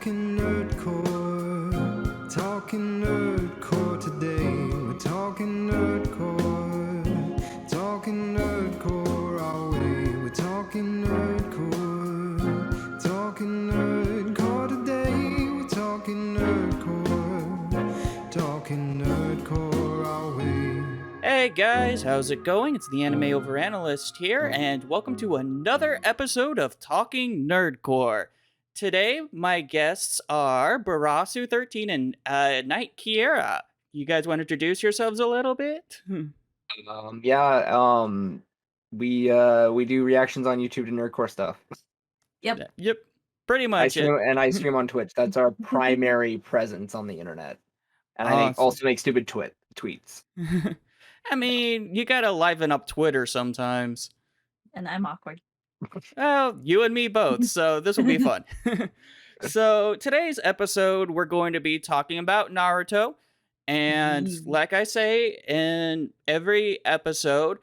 Talking Nerdcore, talking Nerdcore today. We're talking Nerdcore, talking Nerdcore our way. We're talking Nerdcore, talking Nerdcore today. We're talking Nerdcore our way. Hey guys, how's it going? It's the Overanalyst here, and welcome to another episode of Talking Nerdcore. Today, my guests are Barasu13 and Kiara. You guys want to introduce yourselves a little bit? We do reactions on YouTube to Nerdcore stuff. Yep, pretty I much it. stream on Twitch. That's our primary presence on the internet. And I Awesome. also make stupid tweets. I mean, you gotta liven up Twitter sometimes. And I'm awkward. Well, you and me both, so this will be fun. So, today's episode, we're going to be talking about Naruto. And like I say in every episode,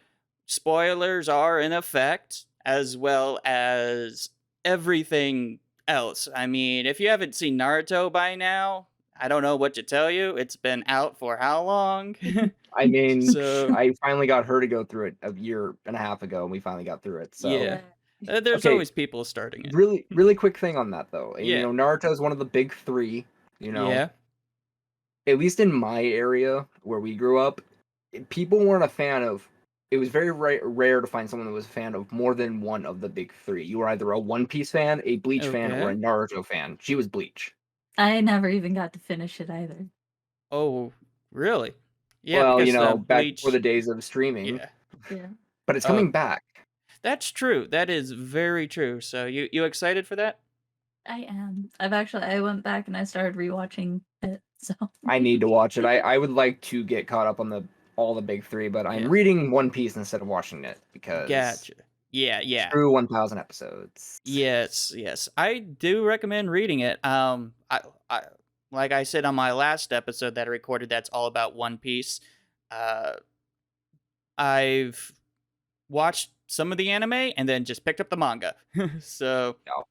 spoilers are in effect, as well as everything else. I mean, if you haven't seen Naruto by now, I don't know what to tell you. It's been out for how long? I mean, So- I finally got her to go through it a year and a half ago, and we finally got through it. So Yeah. There's Okay. always people starting it. really quick thing on that though. Yeah. You know, Naruto is one of the big three. You know, Yeah. at least in my area where we grew up, people weren't a fan of. It was very rare to find someone that was a fan of more than one of the big three. You were either a One Piece fan, a Bleach fan, or a Okay. Naruto fan. She was Bleach. I never even got to finish it either. Oh, really? Yeah, Well, because, you know, back Bleach... before the days of streaming. Yeah. Yeah. But it's coming back. That's true. That is very true. So you excited for that? I am. I went back and I started rewatching it. So I need to watch it. I would like to get caught up on all the big three, but I'm Yeah. reading One Piece instead of watching it because Gotcha. Yeah. through 1,000 episodes. Yes. I do recommend reading it. I like I said on my last episode that I recorded, that's all about One Piece. I've watched some of the anime and then just picked up the manga. So, No.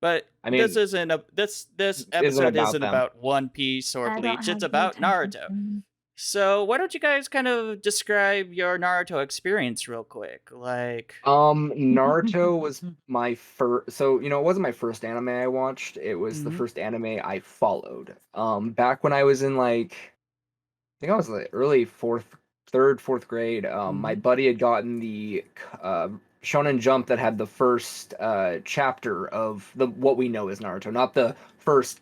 but I mean, this episode about isn't them. about One Piece or I don't Bleach. have It's the about attention Naruto. span. So, why don't you guys kind of describe your Naruto experience real quick? Like, Naruto was my first. So it wasn't my first anime I watched. It was the Mhm. first anime I followed. Back when I was in I think I was like early third, fourth grade. My buddy had gotten the Shonen Jump that had the first chapter of what we know as Naruto, not the first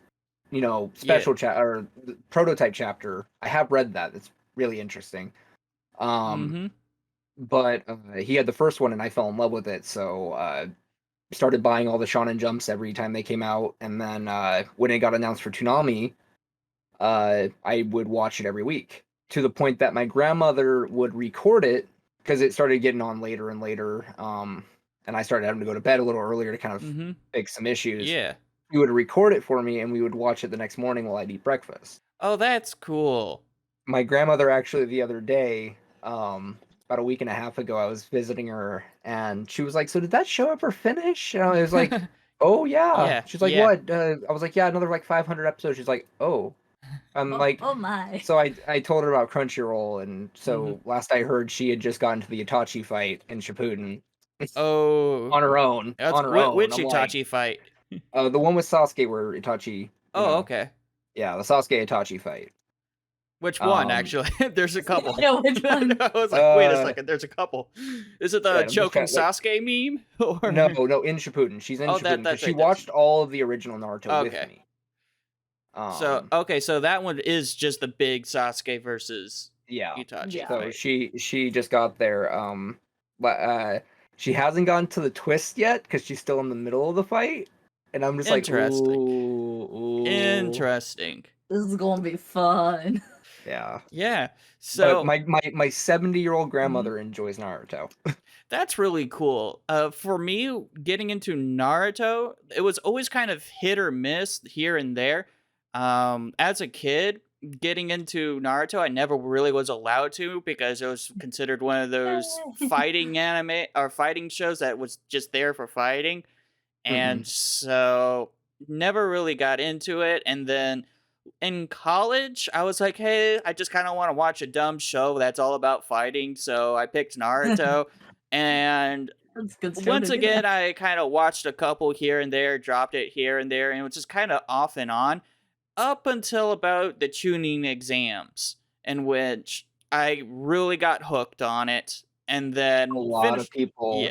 special chapter or the prototype chapter. I have read that. It's really interesting. But he had the first one and I fell in love with it, so started buying all the Shonen Jumps every time they came out, and then when it got announced for Toonami, I would watch it every week, to the point that my grandmother would record it because it started getting on later and later, and I started having to go to bed a little earlier to kind of fix some issues. yeah. He would record it for me and we would watch it the next morning while I'd eat breakfast. Oh, that's cool. My grandmother actually the other day, about a week and a half ago, I was visiting her and she was like, "So did that show ever finish?" And I was like, "Oh yeah." Yeah, She's like, yeah. "What?" I was like, "Yeah, another 500 episodes." She's like, "Oh." I'm like, oh my. so I told her about Crunchyroll, and so last I heard she had just gotten to the Itachi fight in Shippuden Oh, on her own. that's on her own. which I'm like, Itachi fight? the one with Sasuke where Itachi. Oh, okay. Yeah, the Sasuke Itachi fight. Which one, Um, actually? There's a couple. I know which one. I was like, wait a Uh, second, there's a couple. Is it yeah, the I'm just choking trying- Sasuke meme? Or... No, in Shippuden. She's in Oh, Shippuden. that's She right, that's- watched all of the original Naruto Okay. with me. So that one is just the big Sasuke versus Yeah. Itachi Yeah. So fight. she just got there. But she hasn't gotten to the twist yet because she's still in the middle of the fight, and I'm just like, Interesting. ooh. Interesting. This is gonna be fun. Yeah. Yeah. So But my 70-year-old grandmother enjoys Naruto. that's really cool. For me, getting into Naruto, it was always kind of hit or miss here and there. As a kid, getting into Naruto, I never really was allowed to because it was considered one of those fighting anime or fighting shows that was just there for fighting. And so never really got into it. And then in college, I was like, hey, I just kind of want to watch a dumb show that's all about fighting. So I picked Naruto. And That's a good show once to do again, that. I kind of watched a couple here and there, dropped it here and there, and it was just kind of off and on up until about the tuning exams, in which I really got hooked on it, and A then lot of people.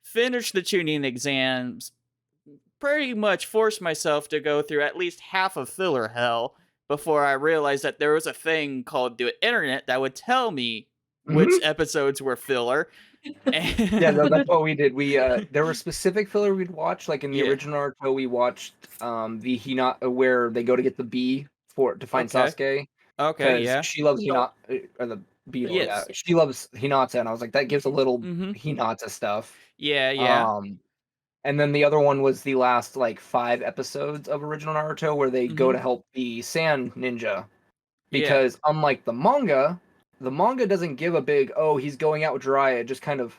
finished the tuning exams. Pretty much forced myself to go through at least half of filler hell before I realized that there was a thing called the internet that would tell me which Mhm. episodes were filler. Yeah, that's what we did. We there were specific filler we'd watch. Like in the Yeah. original Naruto, we watched the Hinata where they go to get the bee to find Okay. Sasuke Okay, because yeah. she loves Beetle. Hinata or the beetle. Yeah, Yes. she loves Hinata, and I was like, that gives a little Mm-hmm. Hinata stuff. Yeah, yeah. Um, and then the other one was the last like 5 episodes of original Naruto where they go Mm-hmm. to help the Sand Ninja Yeah. because unlike the manga doesn't give a big he's going out with Jiraiya, just kind of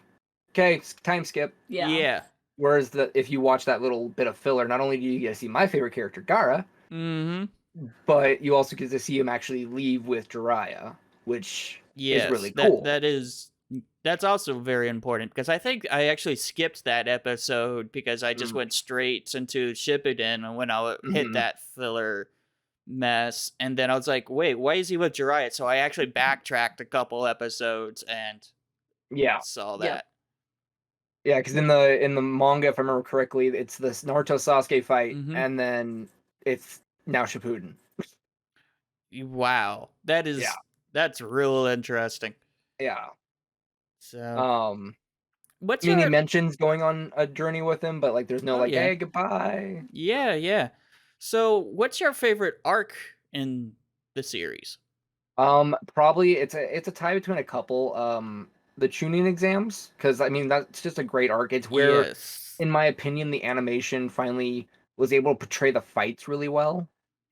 okay, time skip. Yeah. Yeah. Whereas if you watch that little bit of filler, not only do you get to see my favorite character, Gaara, Mm-hmm. but you also get to see him actually leave with Jiraiya, which is Yes. really cool. That's also very important because I think I actually skipped that episode because I just went straight into Shippuden when I hit Mhm. that filler mess, and then I was like, wait, why is he with Jiraiya? So I actually backtracked a couple episodes and Yeah, saw Yep. that. yeah, because in the manga, if I remember correctly, it's this Naruto Sasuke fight, Mhm. and then it's now Shippuden. Wow, Yeah, that's real interesting. yeah. So, I what's mean, he your mentions going on a journey with him, but like, there's no oh like, yeah, hey, goodbye. yeah. So, what's your favorite arc in the series? Probably it's a tie between a couple. The tuning exams, because I mean that's just a great arc. It's where, Yes. in my opinion, the animation finally was able to portray the fights really well.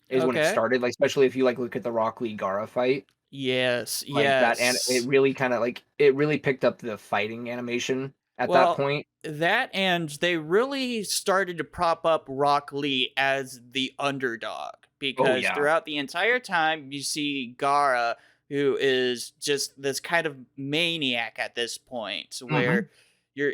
Is when it Okay. started, like especially if you like look at the Rock Lee Gaara fight, Yes. like that, and it Yes. really kind of like it really picked up the fighting animation at that Well, point. that and they really started to prop up Rock Lee as the underdog Oh because yeah. throughout the entire time you see Gaara, who is just this kind of maniac at this point, Hmm. where you're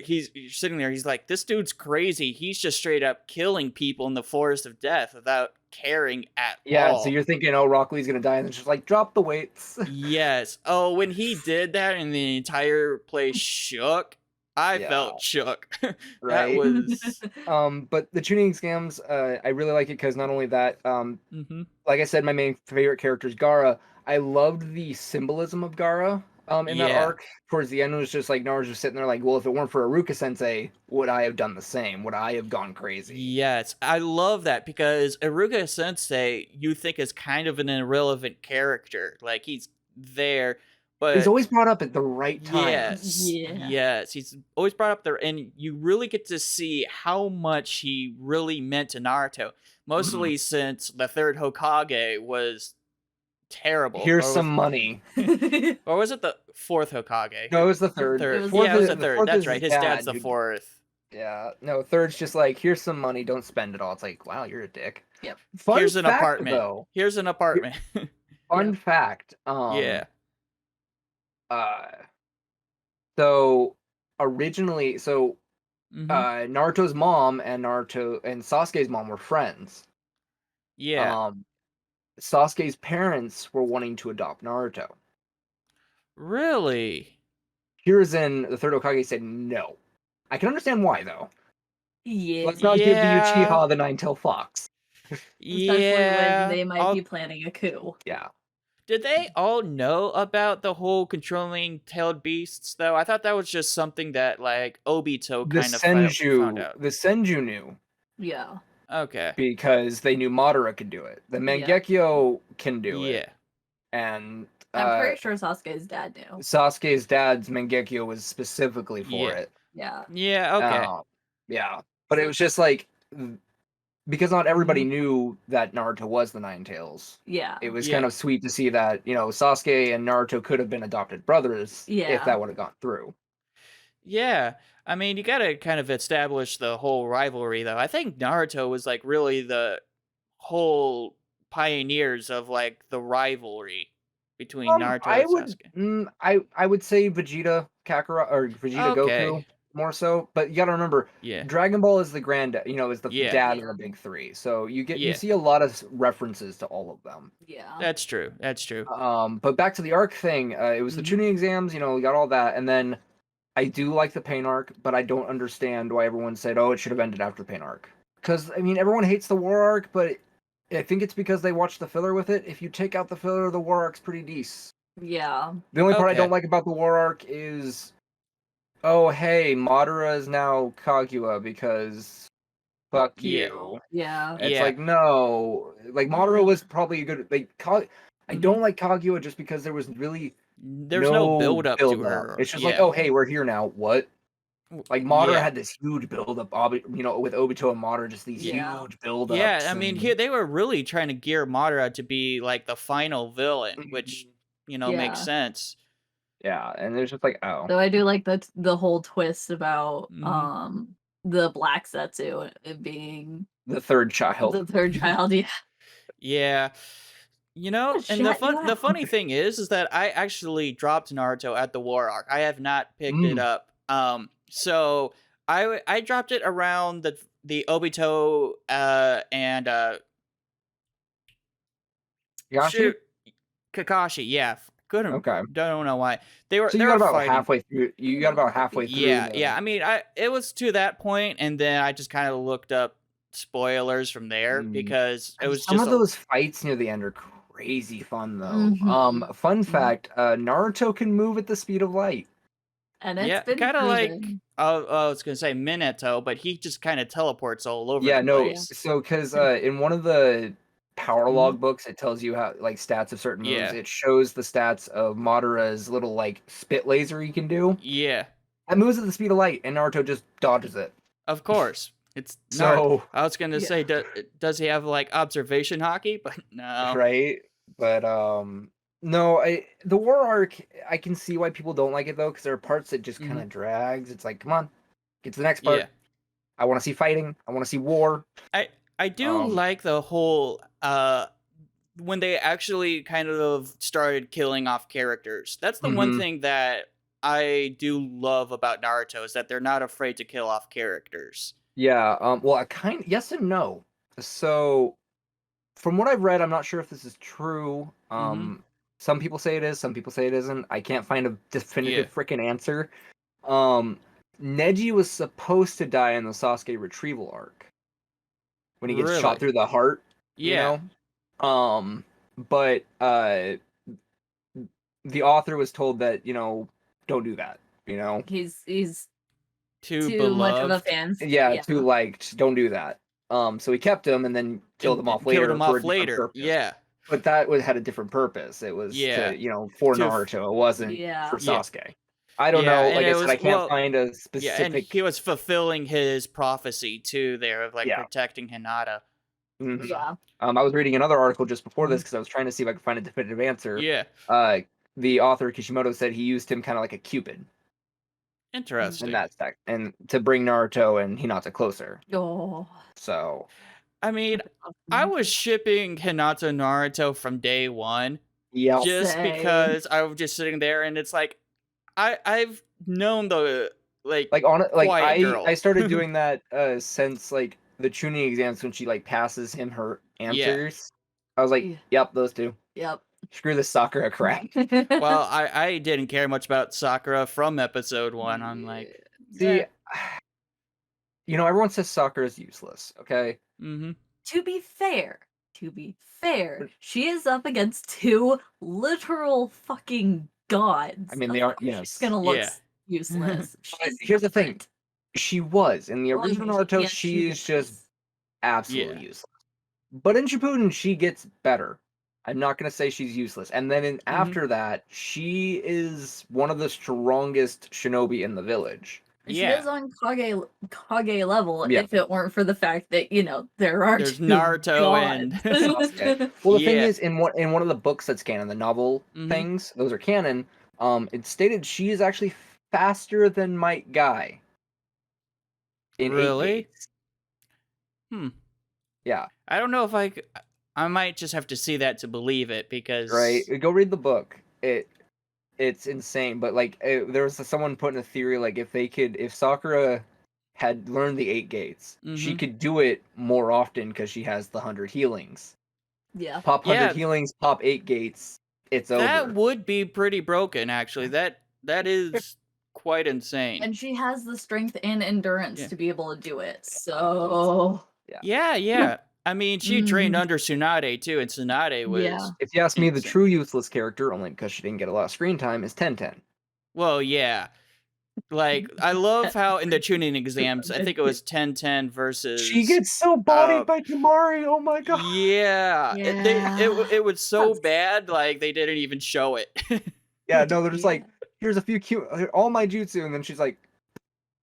sitting there, he's like, this dude's crazy. He's just straight up killing people in the forest of death without caring at Yeah, so all. you're thinking, oh, Rock Lee's gonna die, and it's just like drop the weights. Yes. Oh, when he did that and the entire place shook, I Yeah, felt shook. That right. was But the tuning scams, I really like it because not only that, mm-hmm. like I said, my main favorite character is Gaara. I loved the symbolism of Gaara, in that Yeah. arc. Towards the end, it was just like Naruto's just sitting there, like, well, if it weren't for Iruka Sensei, would I have done the same? Would I have gone crazy? Yes, I love that because Iruka Sensei, you think is kind of an irrelevant character. Like he's there, He's but always brought up at the right time. Yeah. yes, he's always brought up there, and you really get to see how much he really meant to Naruto. Mhm. Mostly since the third Hokage was terrible, Here's some money. or was it the fourth Hokage? No, it was the The third. third. Fourth, Yeah, it was is, the the third. fourth That's is right. his His dad's dad. the Who, fourth. yeah, no, third's just like, here's some money, don't spend it all. It's like, wow, you're a dick. Yep. Fun Here's an fact, apartment. though. Here's an apartment. Fun Yep. fact. Yeah. Uh, so originally, Mm-hmm. Naruto's mom and Sasuke's mom were friends. Yeah. Um, Sasuke's parents were wanting to adopt Naruto. Really? Hiruzen, the third Hokage, said no. I can understand why, though. Yeah. Let's not give the Yeah. Uchiha the nine-tailed fox. Especially when Yeah. they might be planning a coup. Yeah. Did they all know about the whole controlling tailed beasts though? I thought that was just something that like Obito The kind of found Senju, out. the Senju knew Yeah. Okay. because they knew Madara could do it. The Yeah. Mangekyo can do it, Yeah. and I'm pretty sure Sasuke's dad knew. Sasuke's dad's Mangekyo was specifically for Yeah. it. Yeah. Yeah, okay. Yeah, but it was just like because not everybody Mhm. knew that Naruto was the Nine Tails. Yeah. It was Yeah. kind of sweet to see that Sasuke and Naruto could have been adopted brothers if Yeah. that would have gone through. Yeah. I mean, you gotta kind of establish the whole rivalry, though. I think Naruto was like really the whole pioneers of like the rivalry between Naruto and Sasuke. I would say Vegeta Kakarot or Vegeta Okay. Goku more so, but you got to remember Yeah. Dragon Ball is the grand, is the Yeah. dad of the big three. So you Yeah. see a lot of references to all of them. Yeah. That's true. That's true. But back to the arc thing, it was the Mhm. tuning exams, we got all that, and then I do like the pain arc, but I don't understand why everyone said, "Oh, it should have ended after the pain arc." Because I mean, everyone hates the war arc, but I think it's because they watched the filler with it. If you take out the filler, the war arc's pretty decent. Yeah. The only part I Okay. don't like about the war arc is, oh hey, Madara is now Kaguya because fuck Yeah. you. Yeah. It's Yeah. like no, like Madara was probably a good like I Mhm. don't like Kaguya just because there was really There's no build up to build-up. her. It's just yeah. like, oh hey, we're here now. What? Like Madara yeah. had this huge build up, with Obito and Madara, just these Yeah. huge build ups. Yeah, I mean, here they were really trying to gear Madara to be like the final villain, which makes Yeah. sense. Yeah, and there's just like, oh, So I do like the whole twist about Mhm. the Black Zetsu it being the third child. the third child. Yeah. Yeah. And Shut you the up. funny thing is that I actually dropped Naruto at the war arc. I have not picked it up. So I dropped it around the Obito and Yashi? shoot Kakashi. Yeah, couldn't Okay. don't know why they were So they you were got about fighting. halfway through. You got about halfway through. Yeah. I mean, it was to that point, and then I just kind of looked up spoilers from there because it was Some just of those fights near the end are crazy fun, though. Mhm. Fun fact: Naruto can move at the speed of light. And it's yeah, been kind of like proven. I was gonna say Minato, but he just kind of teleports all over Yeah, the no. place. So, because in one of the power Mhm. log books, it tells you how stats of certain moves. Yeah. It shows the stats of Madara's little spit laser he can do. Yeah, That moves at the speed of light, and Naruto just dodges it. of course. It's So, I was gonna yeah. say, does he have like observation hockey? But no. right? But no, the war arc, I can see why people don't like it though, because there are parts that just kind of drags. It's like, come on, get to the next part. Yeah. I want to see fighting. I want to see war. I do like the whole when they actually kind of started killing off characters. That's the one thing that I do love about Naruto is that they're not afraid to kill off characters. Yeah. Well, yes and no. So, from what I've read, I'm not sure if this is true. Some people say it is. Some people say it isn't. I can't find a definitive freaking answer. Neji was supposed to die in the Sasuke retrieval arc when he gets shot through the heart. Yeah. But the author was told that don't do that. He's too much of a fan. Yeah, too liked. Don't do that. So he kept him and then killed him off later. Killed him for a off different later. purpose. Yeah. But that had a different purpose. It was to, for Naruto. It wasn't for Sasuke. I don't know. Like I said, I can't find a specific. Yeah, and he was fulfilling his prophecy too there of like protecting Hinata. Yeah. I was reading another article just before this because I was trying to see if I could find a definitive answer. Yeah. The author Kishimoto said he used him kind of like a Cupid. Interesting. In that stack, and to bring Naruto and Hinata closer. Oh. So, I mean, I was shipping Hinata Naruto from day one. Yeah. Just because I was just sitting there and it's like I've known the I started doing that since like the tuning exams when she passes him her answers. I was like, yep, those two. Yep. Screw this Sakura crap. Well, I didn't care much about Sakura from episode 1. I'm like, see, everyone says Sakura is useless. Okay. To be fair, she is up against 2 literal fucking gods. I mean, they are. Yes. She's gonna look useless. Here's the thing. She was in the original Naruto. She is just absolutely useless. But in Shippuden, she gets better. I'm not gonna say she's useless. And then after that, she is one of the strongest shinobi in the village. She is on Kage level if it weren't for the fact that there's Naruto and Sasuke. Well, the thing is, in one of the books that's canon, the novel things, those are canon. It stated she is actually faster than Might Guy. in 8 Really? gates. Hmm. Yeah. I don't know if I might just have to see that to believe it because Right. Go read the book. It's insane. But like, there was someone putting a theory like if Sakura had learned the 8 gates, she Mhm. could do it more often because she has the 100 healings. Yeah. Pop 100 Yeah. healings, pop 8 gates. It's that over. would be pretty broken actually. That is quite insane. And she has the strength and endurance Yeah. to be able to do it. So Yeah. I mean, she trained Mhm. under Tsunade too, and Tsunade was Yeah. If you ask me, the insane. true useless character, only because she didn't get a lot of screen time, is 1010. Well, yeah. Like, I love how in the tuning exams, I think it was 1010 versus She gets so bodied by Tamari. Oh my god. Yeah. It was so bad, like they didn't even show it. Yeah, no, they're just Yeah. like, here's a few cute, all my jutsu, and then she's like,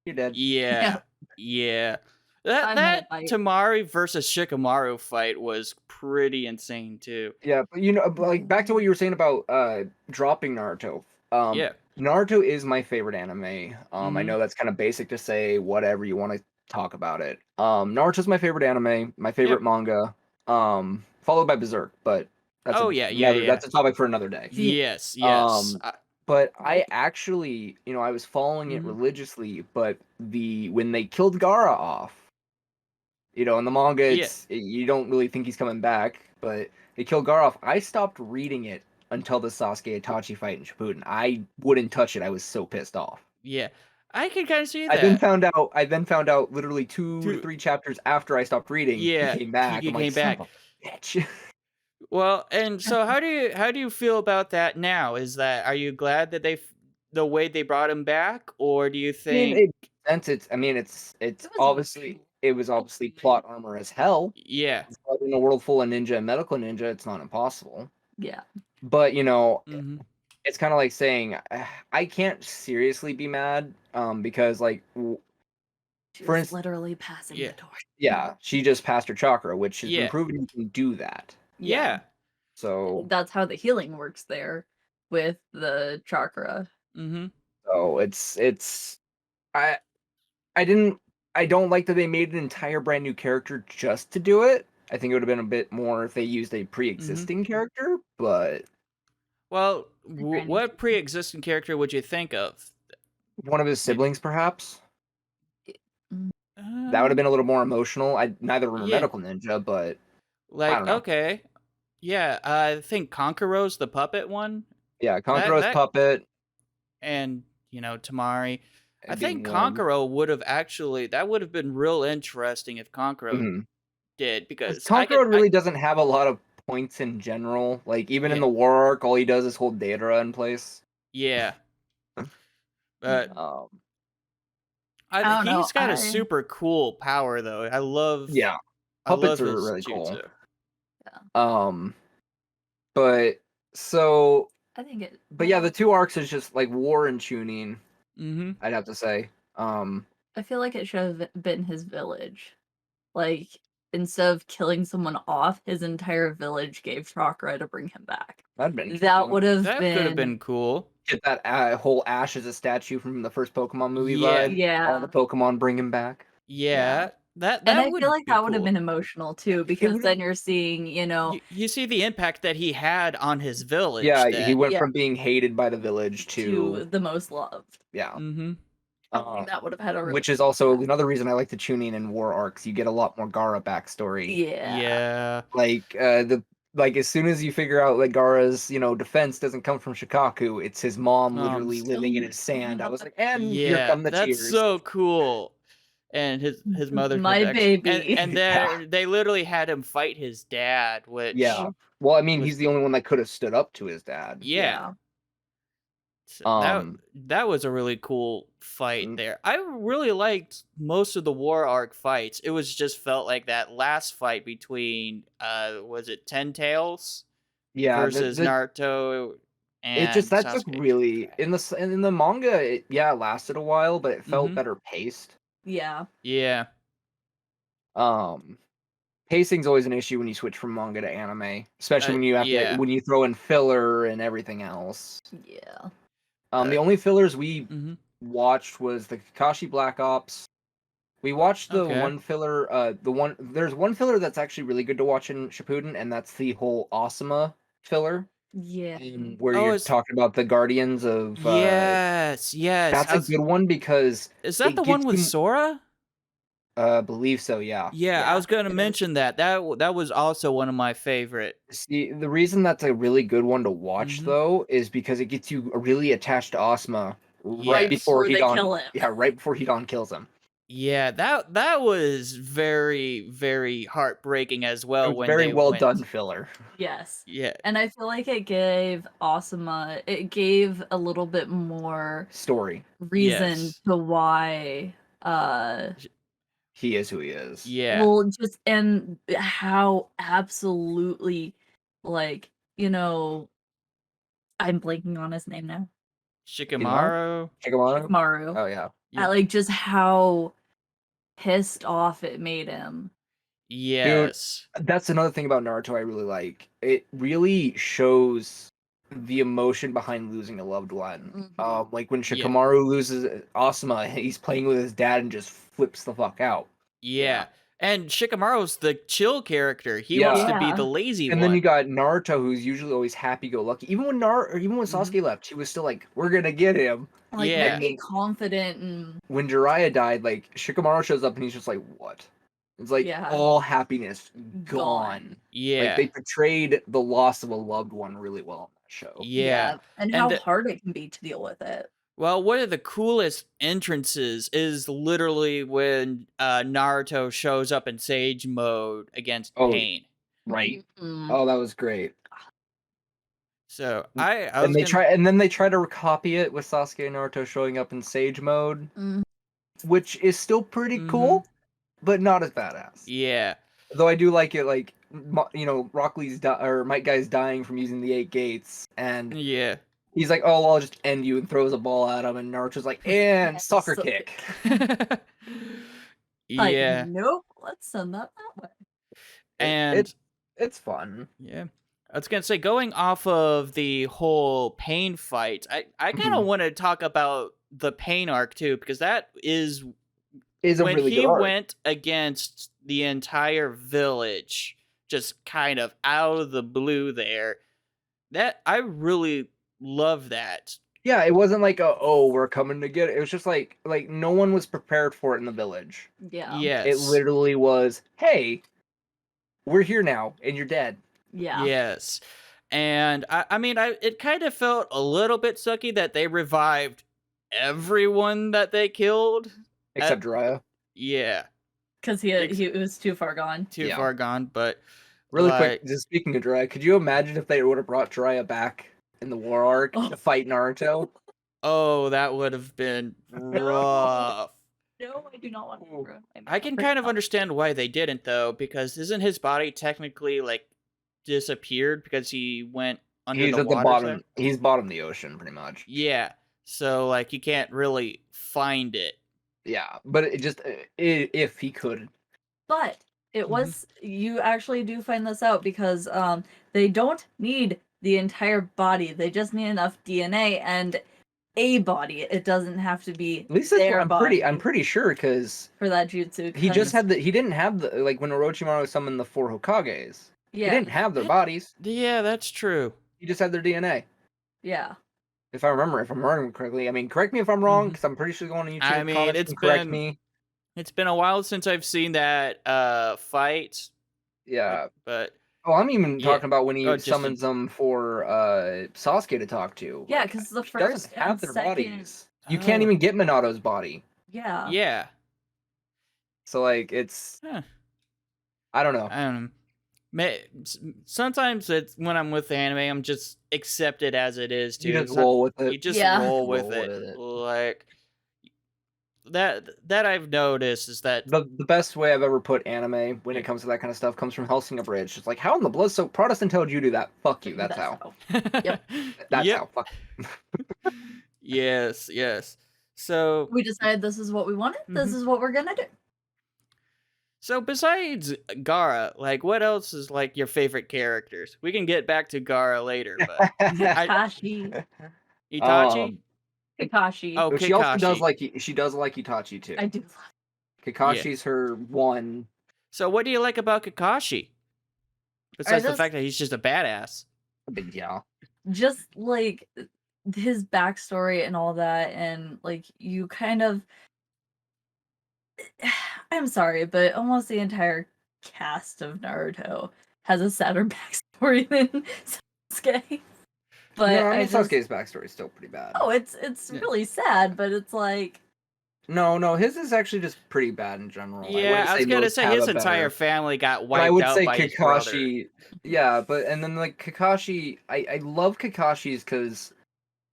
you're dead. Yeah. Time That to fight. Tamari versus Shikamaru fight was pretty insane too. Yeah, but like back to what you were saying about dropping Naruto. Yeah. Naruto is my favorite anime. I Mhm. know that's kind of basic to say whatever you want to talk about it. Naruto's my favorite anime, my favorite manga. Followed by Berserk, but that's that's a topic for another day. Yes. But I actually, I was following it Mhm. religiously, but when they killed Gaara off, in the manga, you don't really think he's coming back, but they killed Gaara off. I stopped reading it until the Sasuke Itachi fight in Shippuden. I wouldn't touch it. I was so pissed off. Yeah. I can kind of see that. I then found out literally 2 to 3 chapters after I stopped reading. Yeah, he came back. he I'm like, came back. son of a bitch. Well, and so how do you feel about that now? Are you glad that the way they brought him back, or do you I mean, think it's obviously it was obviously plot armor as hell. Yeah. But in a world full of ninja and medical ninja, it's not impossible. Yeah. But Mhm. it's kind of like saying I can't seriously be mad because like She for was instance, literally passing the torch. yeah, she just passed her chakra, which has been Yeah. proven you can do that. Yeah. So That's how the healing works there with the chakra. Mhm. so it's I don't like that they made an entire brand new character just to do it. I think it would have been a bit more if they used a pre-existing character, but Well, what pre-existing character would you think of? one of his siblings, perhaps. That would have Um, been a little more emotional. I neither were Yeah. medical ninja, but I Like, don't know. okay. Yeah, I think Conqueror's the puppet one. Yeah, Conqueror's puppet. And, Tamari. I being think one. Conqueror would have been real interesting if Conqueror did, because Conqueror really doesn't have a lot of points in general. Like, even in the war arc, all he does is hold Deidara in place. Yeah. But I don't know, he's got a super cool power, though. I love puppets are his really cool. jutsu. But so I think it. But yeah, the 2 arcs is just like war and tuning. Mhm. I'd have to say. I feel like it should have been his village. Like, instead of killing someone off, his entire village gave chakra to bring him back. That'd been That would have That been. could have been cool. Get that whole Ash as a statue from the first Pokemon movie Yeah. vibe. Yeah. All the Pokemon bring him back. Yeah. That And I would feel like be that would have cool. been emotional too, because then you're seeing, You see the impact that he had on his village. Yeah, then. he went from being hated by the village to the most loved. Yeah. Mhm. That would have had a really which is also another reason I like the tuning and war arcs. You get a lot more Gaara backstory. Yeah. Like as soon as you figure out that Gaara's defense doesn't come from Shikaku, it's his mom literally living in his sand. I was like, and here come the that's tears. so cool. And his mother, my baby, and they literally had him fight his dad. Which well, I mean, he's the only one that could have stood up to his dad. Yeah. So that was a really cool fight there. I really liked most of the war arc fights. It was just felt like that last fight between was it Ten Tails versus Naruto and it just that Sasuke. took really in the manga it lasted a while, but it felt better paced. Yeah. Pacing's always an issue when you switch from manga to anime, especially when you have when you throw in filler and everything else. Yeah. The only fillers we watched was the Kakashi Black Ops We watched the Okay. one filler. There's one filler that's actually really good to watch in Shippuden, and that's the whole Asuma filler, Yeah. where Oh, you're it's talking about the Guardians of. yes. That's a good one because Is that it the one gets with you. Sora? Believe so, yeah. Yeah, I Yeah, was going to it is. mention that. That was also one of my favorite. See, the reason that's a really good one to watch Mhm. though is because it gets you really attached to Asuma right Yes. before Before they Hidan. kill him. Yeah, right before Hidan kills him. Yeah, that was very, very heartbreaking as It well was when very they well went. done filler. Yes. Yeah. And I feel like it gave Asuma, it gave a little bit more Story. reason Yes. to why He is who he is. Yeah. well, just and how absolutely like, you know, I'm blanking on his name now. Shikamaru. Shikamaru? Maru. Oh yeah. Yeah. Like just how pissed off it made him. Yes. That's another thing about Naruto I really like. It really shows the emotion behind losing a loved one. Mhm. Like when Yeah. Shikamaru loses Asuma, he's playing with his dad and just flips the fuck out. Yeah. And Shikamaru's the chill character. He wants to be Yeah. the lazy And one. then you got Naruto, who's usually always happy-go-lucky. Even when Sasuke left, he was still like, "We're gonna get him." Like Yeah. really confident and When Jiraiya died, like Shikamaru shows up and he's just like, "What?" It's like Yeah. all happiness gone. Gone. Yeah. Like they portrayed the loss of a loved one really well in that show. Yeah. And And how the- hard it can be to deal with it. Well, one of the coolest entrances is literally when Naruto shows up in Sage mode against Oh, Pain. Right. Mhm. Oh, that was great. So I And was they gonna, then they try to copy it with Sasuke and Naruto showing up in Sage mode, Mhm. which is still pretty cool, but not as badass. Yeah. Though I do like it, like Rock Lee's or Mike Guy's dying from using the 8 gates, and Yeah. he's like, "Oh, well, I'll just end you," and throws a ball at him, and Naruto's like, "And soccer So- kick." Like, Yeah. nope, let's send that way. And it's fun. yeah. I was gonna say, going off of the whole Pain fight, I kind of want to talk about the Pain arc too, because that is a when really he good arc. went against the entire village, just kind of out of the blue there. That I really love that. Yeah, it wasn't like we're coming to get it. It was just like no one was prepared for it in the village. Yeah. Yes. It literally was, "Hey, we're here now, and you're dead." Yeah. Yes. And I mean, it kind of felt a little bit sucky that they revived everyone that they killed. Except Jiraiya. Yeah. Because he was too far gone. Too Yeah. far gone, but Really like, quick, just speaking of Jiraiya, could you imagine if they would have brought Jiraiya back in the war arc to fight Naruto? oh, that would have been rough. No, I do not want to ruin my I can memory. kind of understand why they didn't though, because isn't his body technically like disappeared because he went under He's the at the water? bottom. He's bottom of the ocean, pretty much. Yeah. So like you can't really find it. Yeah, but it just if he could. But it was you actually do find this out because they don't need the entire body. They just need enough DNA and a body. It doesn't have to be At least that's their what body I'm pretty sure because for that jutsu. he just had he didn't have the like when Orochimaru summoned the 4 Hokages. Yeah. He didn't have their bodies. Yeah, that's true. He just had their DNA. Yeah. If I'm remembering correctly. I mean, correct me if I'm wrong, because I'm pretty sure going on YouTube. I mean, comments it's can correct been- me. It's been a while since I've seen that fight. Yeah. But Oh, I'm even Yeah. talking about when he Oh, just summons them for Sasuke to talk to. Yeah, Like, because the he first doesn't have and their second. bodies. You can't Oh. even get Minato's body. Yeah. yeah. So like it's Huh. I don't know. I don't know. Sometimes it's when I'm with anime, I'm just accept it as it is too. You just roll with You it. just Yeah. roll with Roll it. with it. Like that I've noticed is that The best way I've ever put anime when it comes to that kind of stuff comes from Hellsinger Bridge. It's like, how in the blood so Protestant told you to do that? Fuck you. That's how. Yep. That's Yep. how. Fuck. Yes, yes. So We decided this is what we wanted. This is what we're gonna do. so besides Gaara, like what else is like your favorite characters? We can get back to Gaara later, but Kakashi. Itachi? Kakashi. Oh, She also does Kakashi. like Itachi too. I do love Kakashi's her one. So what do you like about Kakashi? Besides the just- fact that he's just a badass. But yeah. Just like his backstory and all that, and like you kind of I'm sorry, but almost the entire cast of Naruto has a sadder backstory than Sasuke. But No, I mean just, Sasuke's backstory is still pretty bad. oh, it's Yeah. really sad, but it's like No, his is actually just pretty bad in general. Yeah, I was gonna most say have his a entire better. family got But I wiped would out say by his brother. Kakashi. Yeah, but and then like Kakashi, I love Kakashi's because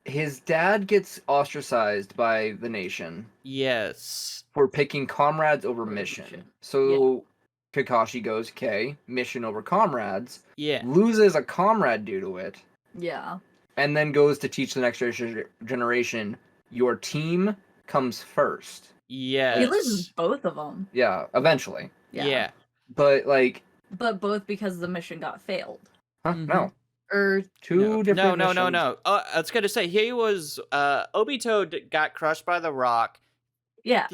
his dad gets ostracized by the nation Yes. for picking comrades over mission. So Kakashi goes, okay, mission over comrades, Yeah. loses a comrade due to it, yeah. and then goes to teach the next generation, your team comes first. Yes. He loses both of them. Yeah, eventually. Yeah. But like, But both because the mission got failed. no. Or Two different missions. No. I was gonna say he was Obito got crushed by the rock. yeah.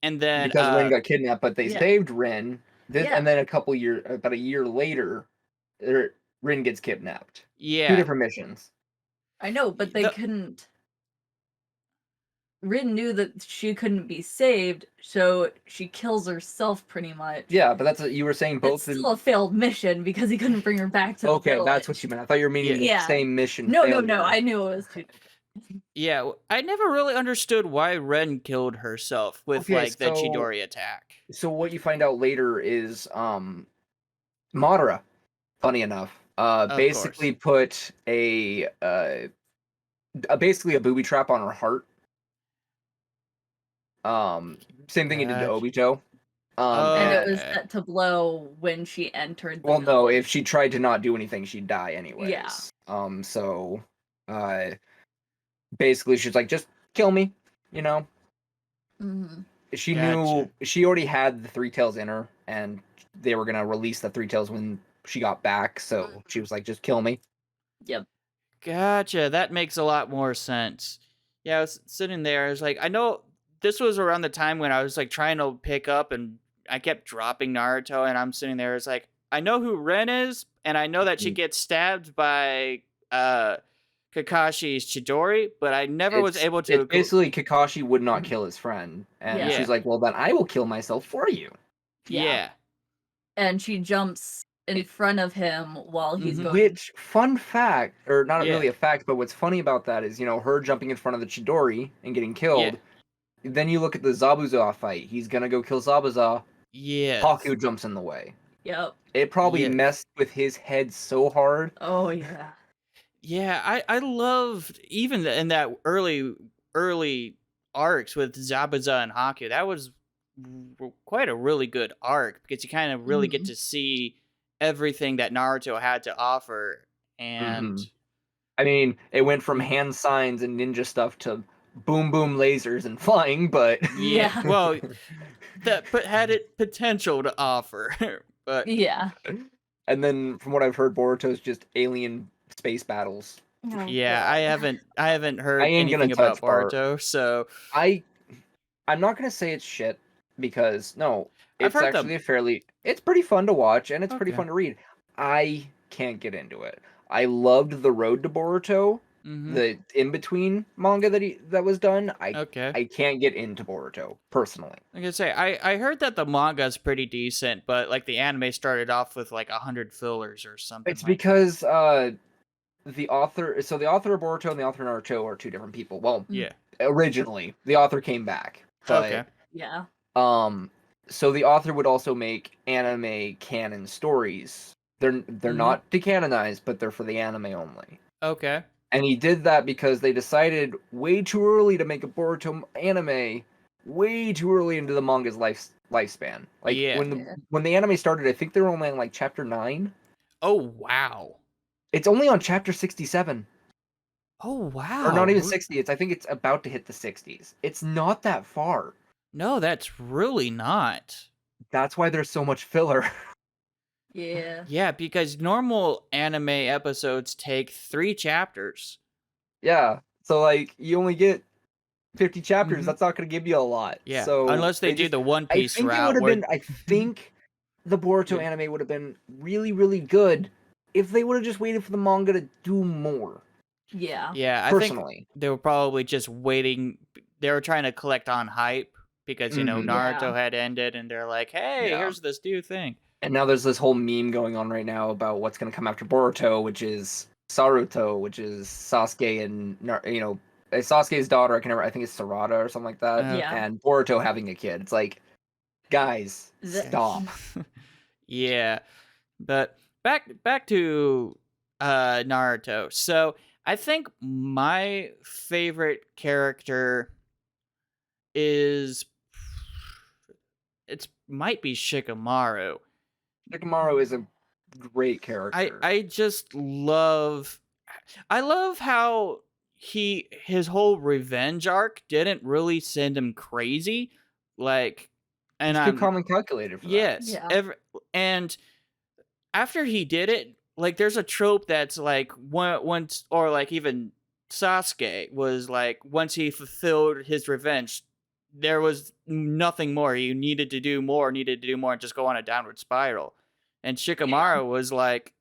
And then Because Rin got kidnapped, but they yeah. saved Rin. Yeah. And then about a year later, Rin gets kidnapped. yeah. Two different missions. I know, but they The- couldn't. Rin knew that she couldn't be saved, so she kills herself pretty much. Yeah, but that's what you were saying. Both. It's still a failed mission because he couldn't bring her back to the Okay, village. that's what you meant. I thought you were meaning Yeah. the same mission. No, failure. I knew it was too. Yeah, I never really understood why Ren killed herself with Okay, like the so- Chidori attack. So what you find out later is Madara, funny enough, basically put basically a booby trap on her heart. Same thing he did to Gotcha. Obito. And it Okay. was set to blow when she entered the Well, no, village. if she tried to not do anything, she'd die anyways. Yeah. So, basically, she's like, just kill me, you know? Mhm. She Gotcha. knew, she already had the Three Tails in her, and they were gonna release the Three Tails when she got back, so she was like, just kill me. Yep. Gotcha. That makes a lot more sense. Yeah, I was sitting there. I was like, I know this was around the time when I was like trying to pick up and I kept dropping Naruto, and I'm sitting there. It's like, I know who Ren is, and I know that she gets stabbed by Kakashi's Chidori, but I never was able to. It's basically, Kakashi would not kill his friend, and Yeah. she's like, well, then I will kill myself for you. Yeah. And she jumps in front of him while he's Mhm. going. Which, fun fact, or not Yeah. really a fact, but what's funny about that is, her jumping in front of the Chidori and getting killed. Then you look at the Zabuza fight. He's gonna go kill Zabuza. Yeah. Haku jumps in the way. Yep. It probably Yes. messed with his head so hard. Oh yeah. Yeah, I loved even in that early arcs with Zabuza and Haku. That was quite a really good arc because you kind of really get to see everything that Naruto had to offer. And I mean, it went from hand signs and ninja stuff to boom boom lasers and flying, but Yeah. well, that had it potential to offer. But Yeah. and then from what I've heard, Boruto's just alien space battles. Oh, yeah, God. I haven't heard I ain't gonna anything about touch Bar- Baruto, so I'm not gonna say it's shit because no, I've it's heard actually it's pretty fun to watch and it's pretty Okay. fun to read. I can't get into it. I loved the Road to Boruto, mhm. the in between manga that was done. Okay. I can't get into Boruto personally. Like I say, I heard that the manga's pretty decent, but like the anime started off with like 100 fillers or something. It's like because the author of Boruto and the author of Naruto are two different people. Well, yeah. originally the author came back, but Okay. Yeah. so the author would also make anime canon stories. They're Mhm. not decanonized, but they're for the anime only. Okay. And he did that because they decided way too early to make a Boruto anime, way too early into the manga's lifespan. Like Yeah. when the anime started, I think they were only on like chapter 9. Oh wow. It's only on chapter 67. Oh wow. Or not even 60. I think it's about to hit the 60s. It's not that far. No, that's really not. That's why there's so much filler. Yeah. Yeah, because normal anime episodes take 3 chapters. Yeah. So like you only get 50 chapters. That's not going to give you a lot. Yeah, So unless they do just, the One I Piece think it route. would have Where... been. I think the Boruto Yeah. anime would have been really, really good if they would have just waited for the manga to do more. Yeah. Yeah, I think Personally, they were probably just waiting. They were trying to collect on hype because, you know, Mhm. Naruto Yeah. had ended and they're like, hey, Yeah. here's this new thing. and now there's this whole meme going on right now about what's going to come after Boruto, which is Saruto, which is Sasuke and Sasuke's daughter. I think it's Sarada or something like that. Yeah. And Boruto having a kid. It's like, guys, stop. Yeah. But back to Naruto. So I think my favorite character is might be Shikamaru. Shikamaru is a great character. I just love how his whole revenge arc didn't really send him crazy, like, and He's too I'm calm and calculated for that. yes, Yeah. and after he did it, like, there's a trope that's like once, or like even Sasuke was like, once he fulfilled his revenge, there was nothing more. He needed to do more, and just go on a downward spiral. And Shikamaru was like,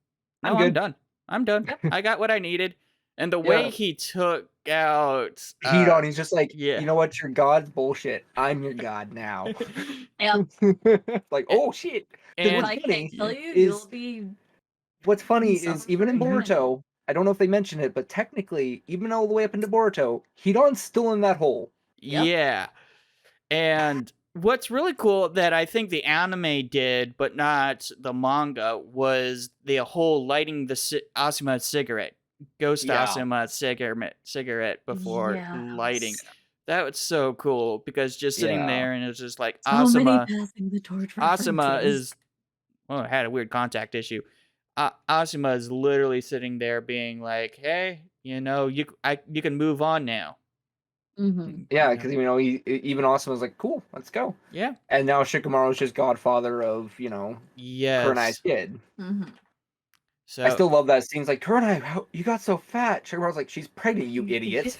no, I'm I'm good. done. I'm done. I got what I needed. And the way Yeah. he took out Hedon, he's just like, yeah. you know what, your god's bullshit. I'm your god now. Yeah. Like, oh shit. 'Cause And If what's I funny can't kill you, is- you'll be. What's funny is Suffering. even in Boruto, I don't know if they mentioned it, but technically, even all the way up into Boruto, Hedon's still in that hole. Yep. yeah. And what's really cool that I think the anime did, but not the manga, was the whole lighting the Asuma cigarette, Ghost Yeah. Asuma cigarette before Yes. lighting. That was so cool because just sitting Yeah. there and it was just like So many Asuma. passing the torch Asuma references. is, well, it had a weird contact issue. Asuma is literally sitting there being like, "Hey, you know, you can move on now." Mm-hmm. Yeah, You know? because he even Awesome was like, cool, let's go. Yeah. And now Shikamaru's just godfather of, Kurenai's Yes. kid. Mm-hmm. So I still love that scene. It's like, Kurenai, how you got so fat? Shikamaru's like, she's pregnant, you idiot.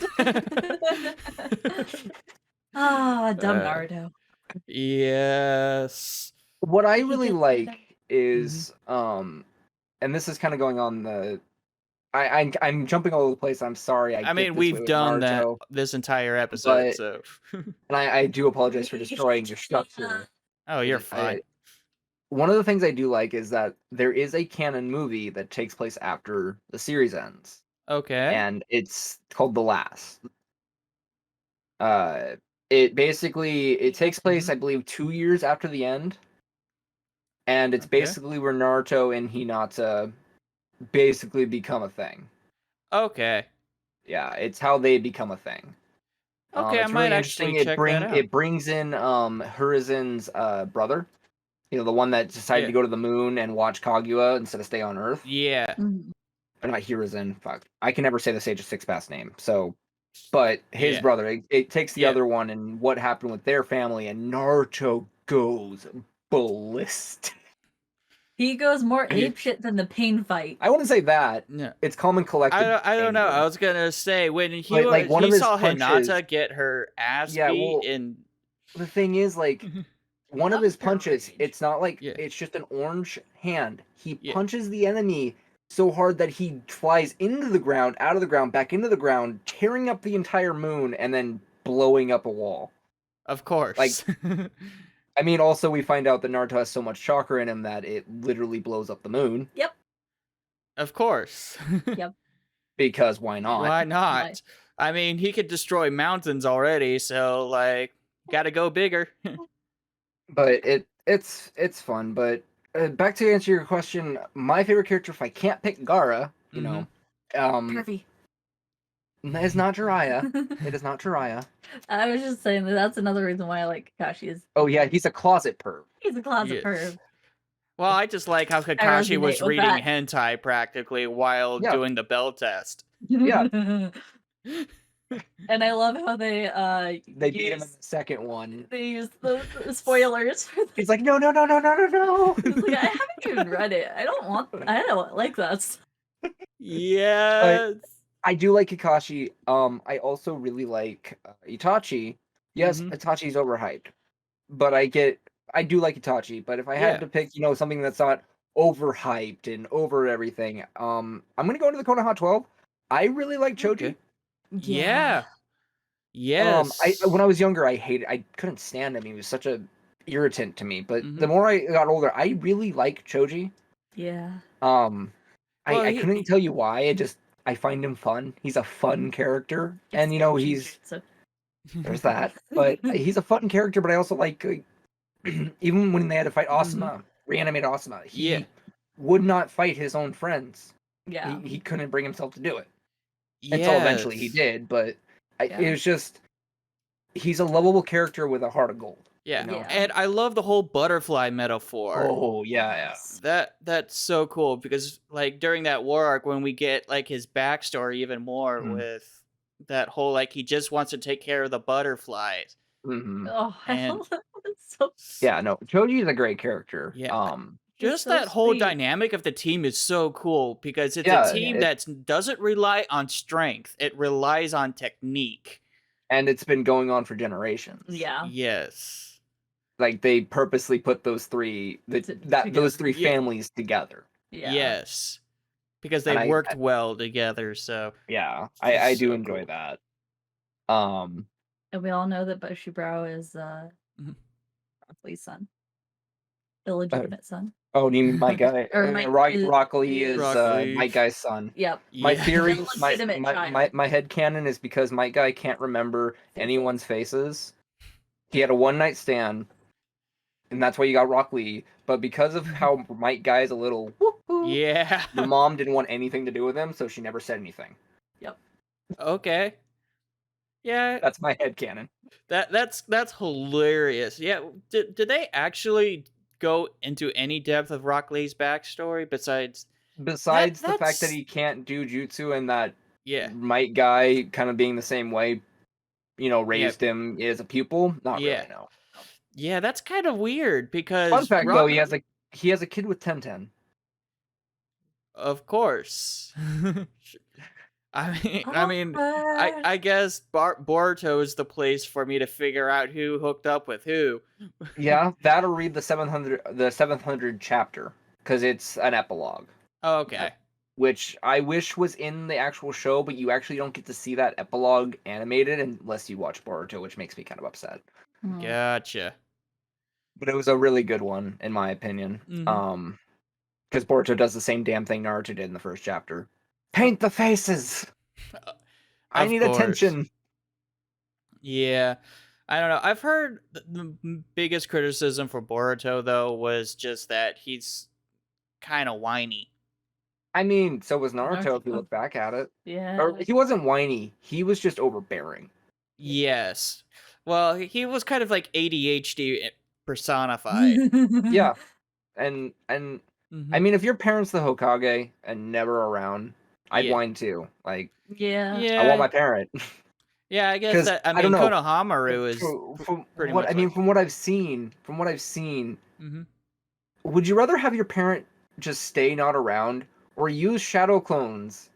Ah, dumb Uh, Naruto. Yes. What I He really gets like better. is, and this is kind of going on the. I'm jumping all over the place. I'm sorry. I get mean, this we've way with done that Naruto, this entire episode, but so. and I do apologize for destroying your structure. Oh, you're I- fine. One of the things I do like is that there is a canon movie that takes place after the series ends, Okay. and it's called The Last. It takes place, I believe, 2 years after the end, and it's Okay. basically where Naruto and Hinata basically become a thing. Okay. Yeah, it's how they become a thing. Okay, I It's might really actually interesting. check that out. It brings in Hurizen's brother, the one that decided Yeah. to go to the moon and watch Kaguya instead of stay on Earth. Yeah. Mhm. Or not Hiruzen. Fuck, I can never say the Sage of Six Paths name. So, but his Yeah. brother. It takes the Yeah. other one and what happened with their family, and Naruto goes ballistic. He goes more apeshit than the pain fight. I want to say that No. it's common collective. I don't know. anger. I was gonna say when he But, like, one of he his saw punches- Hinata get her ass Yeah, beat well, in. The thing is, like, one of his Thunder punches, rage. it's not like Yeah. it's just an orange hand. He Yeah. punches the enemy so hard that he flies into the ground, out of the ground, back into the ground, tearing up the entire moon, and then blowing up a wall. Of course. Like- I mean, also, we find out that Naruto has so much chakra in him that it literally blows up the moon. of course. Because why not? Why not? I mean, he could destroy mountains already, so like, gotta go bigger. But it's fun. But back to answer your question, my favorite character, if I can't pick Gaara, Pervy. is not Jiraiya. It is not Jiraiya. I was just saying that's another reason why I like Kakashi is Oh yeah, he's a closet perv. he's a closet Yes. perv. Well, I just like how Kakashi resonate was with reading that. hentai practically while Yeah. doing the bell test. Yeah. And I love how they They beat him in use, the second one. they use the spoilers for He's like, no. He's like, I haven't even read it. I don't like that. Yes. I do like Kakashi. I also really like Itachi. Yes, Mhm. Itachi's overhyped, but I do like Itachi. But if I had Yeah. to pick, something that's not overhyped and over everything, I'm gonna go into the Konoha 12. I really like Choji. Okay. Yeah. Yeah. Yes. When I was younger, I couldn't stand him. He was such a irritant to me. But the Mhm. more I got older, I really like Choji. Yeah. Well, I couldn't tell you why. I find him fun. He's a fun character, It's and their he's jutsu. there's that. But he's a fun character. But I also like even when they had to fight Asuma, reanimate Asuma, Yeah. he would not fight his own friends. Yeah. He couldn't bring himself to do it until eventually he Yes. did. But it Yeah. was just he's a lovable character with a heart of gold. Yeah. You know? Yeah. And I love the whole butterfly metaphor. Oh yeah. That's so cool because like during that war arc when we get like his backstory even more Mhm. with that whole like he just wants to take care of the butterflies. Hmm. Oh, I And love that. It's so Yeah, no, Choji is a great character. yeah, he's just so that whole sweet. dynamic of the team is so cool because it's a Yeah, team that doesn't rely on strength; it relies on technique. and it's been going on for generations. Yeah. Yes. Like they purposely put those three those Together. three Yeah. families together. Yeah. Yes. Because they And worked well together, so yeah, I do so enjoy cool. that. And we all know that Bushibrao is Mhm. Lee's son. Illegitimate son. Oh, you mean my guy? Or my Rock Lee is Broccoli. Mike Guy's son. Yep. My Yeah. theory, my Illegitimate my, child. my my headcanon is because Mike Guy can't remember anyone's faces. He had a one night stand, and that's why you got Rock Lee. But because of how Mike Guy is a little woo-hoo, Yeah. the mom didn't want anything to do with him, so she never said anything. Yep. Okay. Yeah, That's my headcanon. that's hilarious. Yeah, did they actually go into any depth of Rock Lee's backstory besides Besides the fact that that's he can't do jutsu and that yeah. Mike Guy kind of being the same way, Yeah. raised him as a pupil, not Yeah. really, no. Yeah, that's kind of weird Fun because fact though, Rock he has a kid with Tenten. of course. I mean, Awkward. I guess Boruto is the place for me to figure out who hooked up with who. Yeah, that'll read the 700 chapter because it's an epilogue, Okay. which I wish was in the actual show, but you actually don't get to see that epilogue animated unless you watch Boruto, which makes me kind of upset. Hmm. Gotcha. But it was a really good one in my opinion. Mhm. Because Boruto does the same damn thing Naruto did in the first chapter. Paint the faces. I Of need course. attention. Yeah. I don't know. I've heard the biggest criticism for Boruto though was just that he's kind of whiny. I mean, so was Naruto if you Naruto. look back at it. Yeah. Or he wasn't whiny. He was just overbearing. Yes. Well, he was kind of like ADHD personified. Yeah. And Mhm. I mean, if your parents the Hokage and never around, I'd Yeah. whine too. Like, Yeah. I want my Yeah. parent. Yeah, I guess Because that I I don't mean know. Konohamaru is From pretty what much I mean, like from what I've seen, Mhm. would you rather have your parent just stay not around or use shadow clones?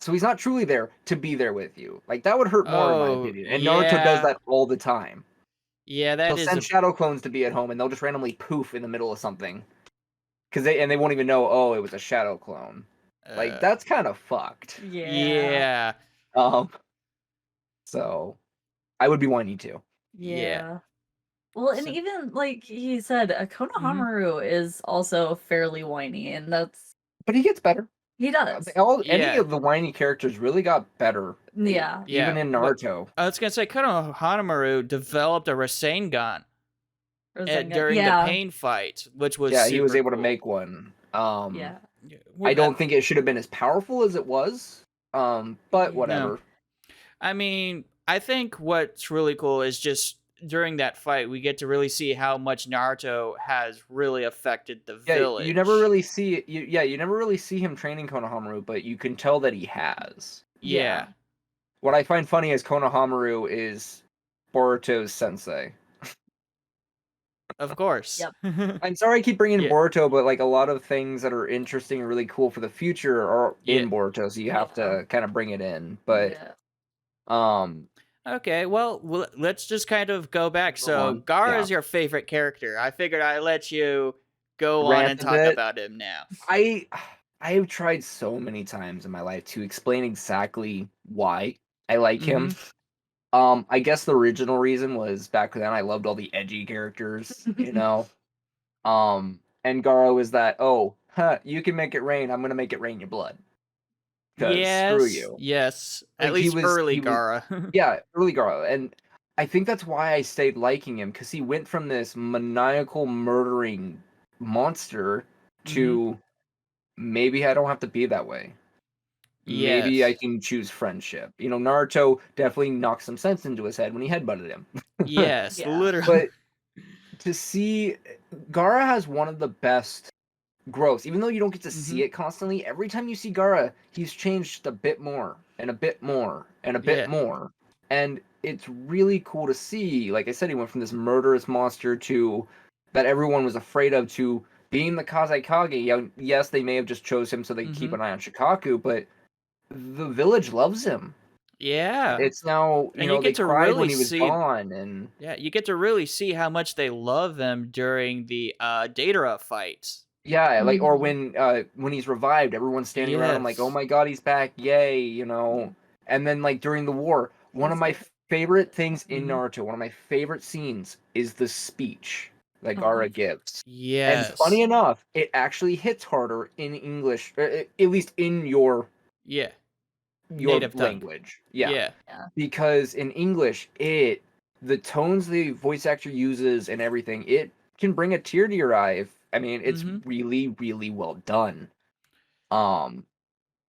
So he's not truly there to be there with you. Like that would hurt more in my Oh, opinion. And Naruto does yeah. that all the time. Yeah, He'll that is send a shadow clones to be at home and they'll just randomly poof in the middle of something. They won't even know, oh, it was a shadow clone. Like that's kind of fucked. Yeah. yeah. Um so I would be whiny too. Yeah. Well, and So- even like he said, Konohamaru is also fairly whiny, and that's But he gets better. he does. Any Yeah. of the whiny characters really got better. Yeah. Even Yeah, in but- Naruto. I was gonna say Konohamaru developed a Rasengan Rasengan. during yeah. the pain fight, which was Yeah, he was super able to cool. make one. Yeah. I don't think it should have been as powerful as it was. But Yeah. whatever. I mean, I think what's really cool is just during that fight we get to really see how much Naruto has really affected the Yeah, village. you never really see it. You never really see him training Konohamaru, but you can tell that he has. Yeah. What I find funny is Konohamaru is Boruto's sensei. Of course. Yep. I'm sorry I keep bringing in Yeah. Boruto, but like a lot of things that are interesting and really cool for the future are Yeah. in Boruto, so you have Yeah. to kind of bring it in. But Yeah. um, Okay, well, let's just kind of go back. go So, on. Gaara Yeah, is your favorite character. I figured I'd let you go on rant and a talk bit. about him now. I I have tried so many times in my life to explain exactly why I like him. Mm-hmm. I guess the original reason was back then I loved all the edgy characters, you know. And Gaara was that, oh, huh, you can make it rain. I'm gonna make it rain your blood. Cause screw Yes, you. yes. At Like least early he was Gaara. yeah, early Gaara, and I think that's why I stayed liking him because he went from this maniacal murdering monster Mm-hmm. to maybe I don't have to be that way. Maybe I Yes. can choose friendship. You know, Naruto definitely knocked some sense into his head when he headbutted him. Yes, Yeah. literally. But to see Gaara has one of the best growth, even though you don't get to Mm-hmm. see it constantly. Every time you see Gaara, he's changed a bit more and a bit more and a bit Yeah. more, and it's really cool to see. Like I said, he went from this murderous monster to that everyone was afraid of to being the Kazekage. Yeah, yes, they may have just chose him so they could keep Mm-hmm. an eye on Shikaku, but the village loves him. Yeah. It's now, And you they get to cried really when he was see gone, and yeah, you get to really see how much they love him during the Datara fights. yeah, like or Mhm. when he's revived, everyone's standing around him like, "Oh Yes. my god, he's back. Yay," you know. And then like during the war, one of my favorite things in Mm-hmm. Naruto, one of my favorite scenes is the speech that Uh-huh. Gaara gives. And funny Yes. enough, it actually hits harder in English, at least in Yeah. your Native tongue. language. Yeah. Yeah. Yeah. Because in English, the tones the voice actor uses and everything, it can bring a tear to your eye. I mean, it's Mm-hmm. really, really well done. Um,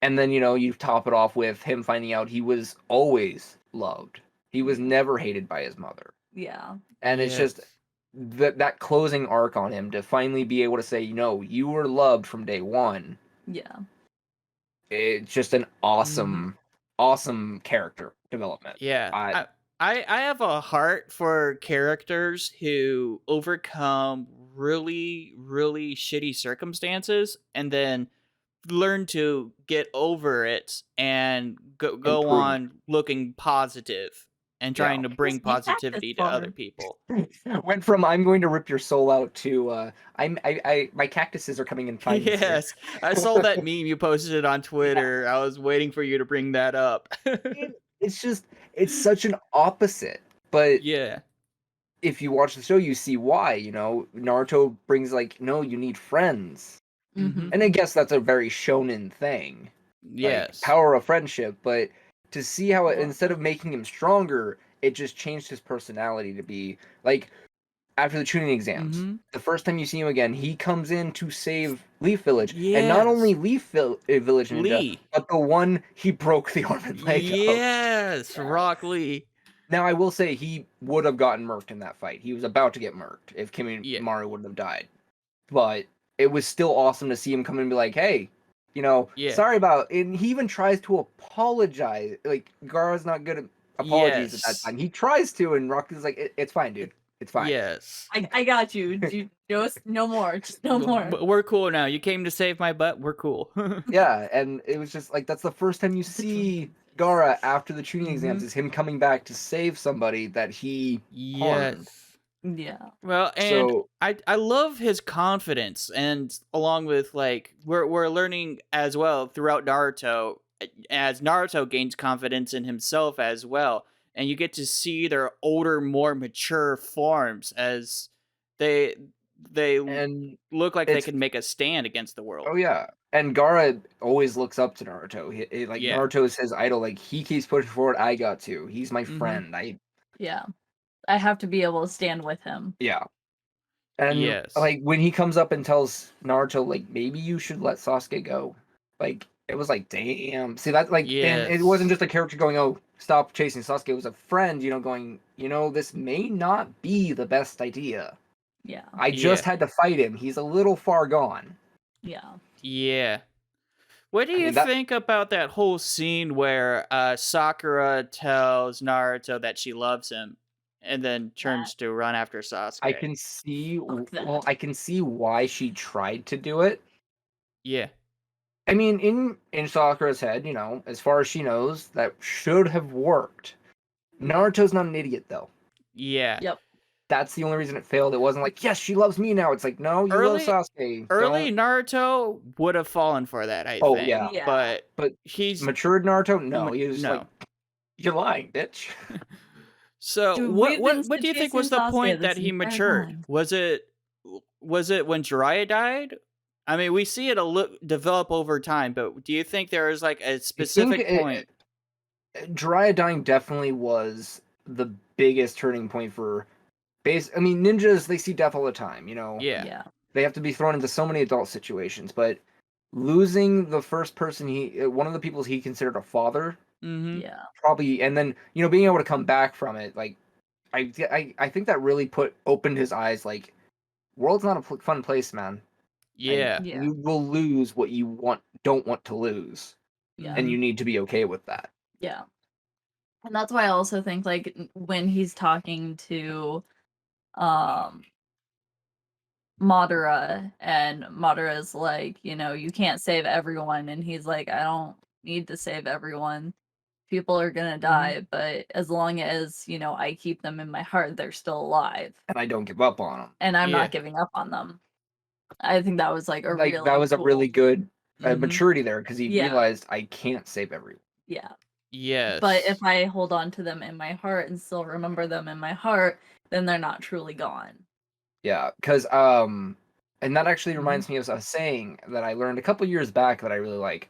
and then you top it off with him finding out he was always loved. He was never hated by his mother, Yeah. and it's just Yes. that closing arc on him to finally be able to say, you were loved from day one. Yeah. It's just an Mm-hmm. awesome, awesome character development. Yeah. I I have a heart for characters who overcome really, really shitty circumstances and then learn to get over it and go improve. on looking positive and Yeah. trying to Who's bring my cactus positivity to other farm? people. Went from I'm going to rip your soul out to my cactuses are coming in fine soon. Yes, I saw that meme you posted on Yeah. Twitter. I was waiting for you to bring that up. It's just it's such an opposite. But Yeah. if you watch the show, you see why. Naruto brings like, no, you need friends, Mm-hmm. and I guess that's a very shonen thing, like Yes. power of friendship. But to see how it, Well, instead of making him stronger, it just changed his personality to be like after the tuning exams. Mm-hmm. The first time you see him again, he comes in to save Leaf Village, and not only Yes. Village Ninja, Lee. but the one he broke the arm and leg of. Yes, Rock Lee. Now, I will say he would have gotten murked in that fight. He was about to get murked if Yeah. Kimimaro wouldn't have died. But it was still awesome to see him come in and be like, hey, Yeah. sorry about it. And he even tries to apologize. Like, Gaara's not good at apologies at that Yes. time. He tries to, and Rock is like, it's fine, dude. It's fine. Yes. I got you. No more. Just no more. We're cool now. You came to save my butt. We're cool. Yeah, and it was just like, that's the first time you see Gaara after the tuning exams, Mhm. is him coming back to save somebody that he harmed. Yes. Yeah. Well, and So, I love his confidence, and along with like we're learning as well throughout Naruto as Naruto gains confidence in himself as well, and you get to see their older, more mature forms as they they and look like they it's can make a stand against the world. Oh yeah, and Gaara always looks up to Naruto. Like Yeah. Naruto is his idol. Like he keeps pushing forward. I got to. He's my Mhm. friend. Yeah. I have to be able to stand with him. Yeah. And Yes. like when he comes up and tells Naruto, like maybe you should let Sasuke go. Like it was like, damn. See that and it wasn't Yes. just a character going, oh, stop chasing Sasuke. It was a friend, going, this may not be the best idea. Yeah. I just Yeah. had to fight him. He's a little far gone. Yeah. Yeah. What do I you mean that. think about that whole scene where Sakura tells Naruto that she loves him, and then turns to run after Sasuke. I can see. Fuck that. Well, I can see why she tried to do it. Yeah. I mean, in Sakura's head, as far as she knows, that should have worked. Naruto's not an idiot, though. Yeah. Yep. That's the only reason it failed. It wasn't like, yes, she loves me now. It's like, no, you love Sasuke. Early Don't. Naruto would have fallen for that, I Oh, think. yeah. Yeah. But he's Matured Naruto? No. He was no. like, you're lying, bitch. So Dude, what we've been what do you think was chasing the Sasuke point this that he entire matured? time. Was it when Jiraiya died? I mean, we see it develop over time, but do you think there is like a specific point? Jiraiya dying definitely was the biggest turning point for I mean, ninjas, they see death all the time, Yeah. Yeah. They have to be thrown into so many adult situations, but losing the first person one of the people he considered a father, Mm-hmm. Yeah. probably, and then, being able to come back from it, like, I think that really opened his eyes, like, world's not a fun place, man. Yeah. Yeah. You will lose what you don't want to lose, Yeah. and you need to be okay with that. Yeah. And that's why I also think like when he's talking to Madara and Madara's like, you can't save everyone, and he's like, I don't need to save everyone. People are gonna die, but as long as, I keep them in my heart, they're still alive. And I don't give up on them. And I'm Yeah. not giving up on them. I think that was like a really That was a really good Mhm. maturity there, because he Yeah. realized I can't save everyone. Yeah. Yes. But if I hold on to them in my heart and still remember them in my heart, then they're not truly gone. Yeah, because and that actually reminds me of a saying that I learned a couple years back that I really like.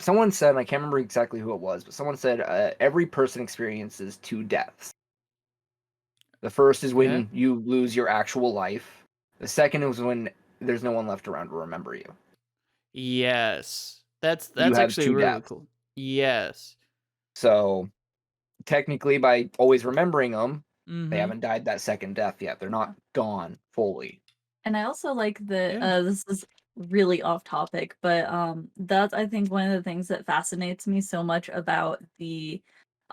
Someone said, and I can't remember exactly who it was, but someone said every person experiences 2 deaths. The first is when Okay. you lose your actual life. The second is when there's no one left around to remember you. Yes. That's You have actually 2 really deaths. cool. Yes. So technically, by always remembering them, Mm-hmm. they haven't died that second death yet. They're not gone fully. And I also like Yeah. this is really off topic, but that's I think one of the things that fascinates me so much about the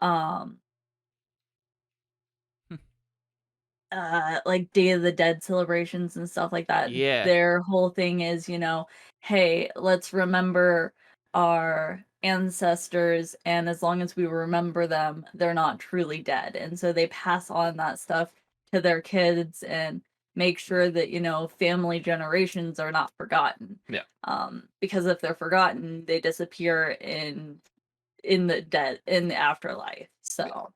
um like Day of the Dead celebrations and stuff like that. Yeah. Their whole thing is, hey, let's remember our ancestors, and as long as we remember them, they're not truly dead. And so they pass on that stuff to their kids and make sure that, family generations are not forgotten. Yeah. Because if they're forgotten, they disappear in the afterlife. So,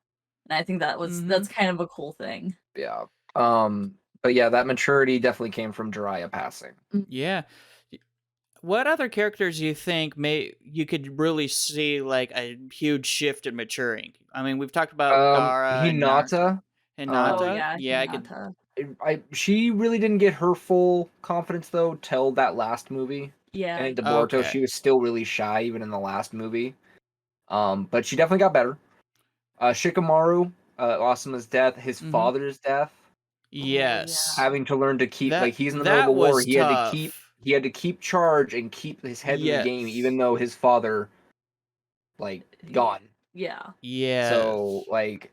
and I think that's kind of a cool thing. Yeah. But yeah, that maturity definitely came from Jiraiya passing. Yeah. What other characters do you think you could really see like a huge shift in maturing? I mean, we've talked about Gaara and Hinata. Hinata. Oh yeah, Yeah, I could. Hinata. She really didn't get her full confidence though till that last movie. Yeah. And into Boruto, Okay. she was still really shy even in the last movie. But she definitely got better. Shikamaru, Asuma's death, his father's death, Yes. having to learn to keep That- like he's in the middle of a that war. was He had to keep charge and keep his head in the game, Yes. even though his father gone. Yeah. Yeah. So like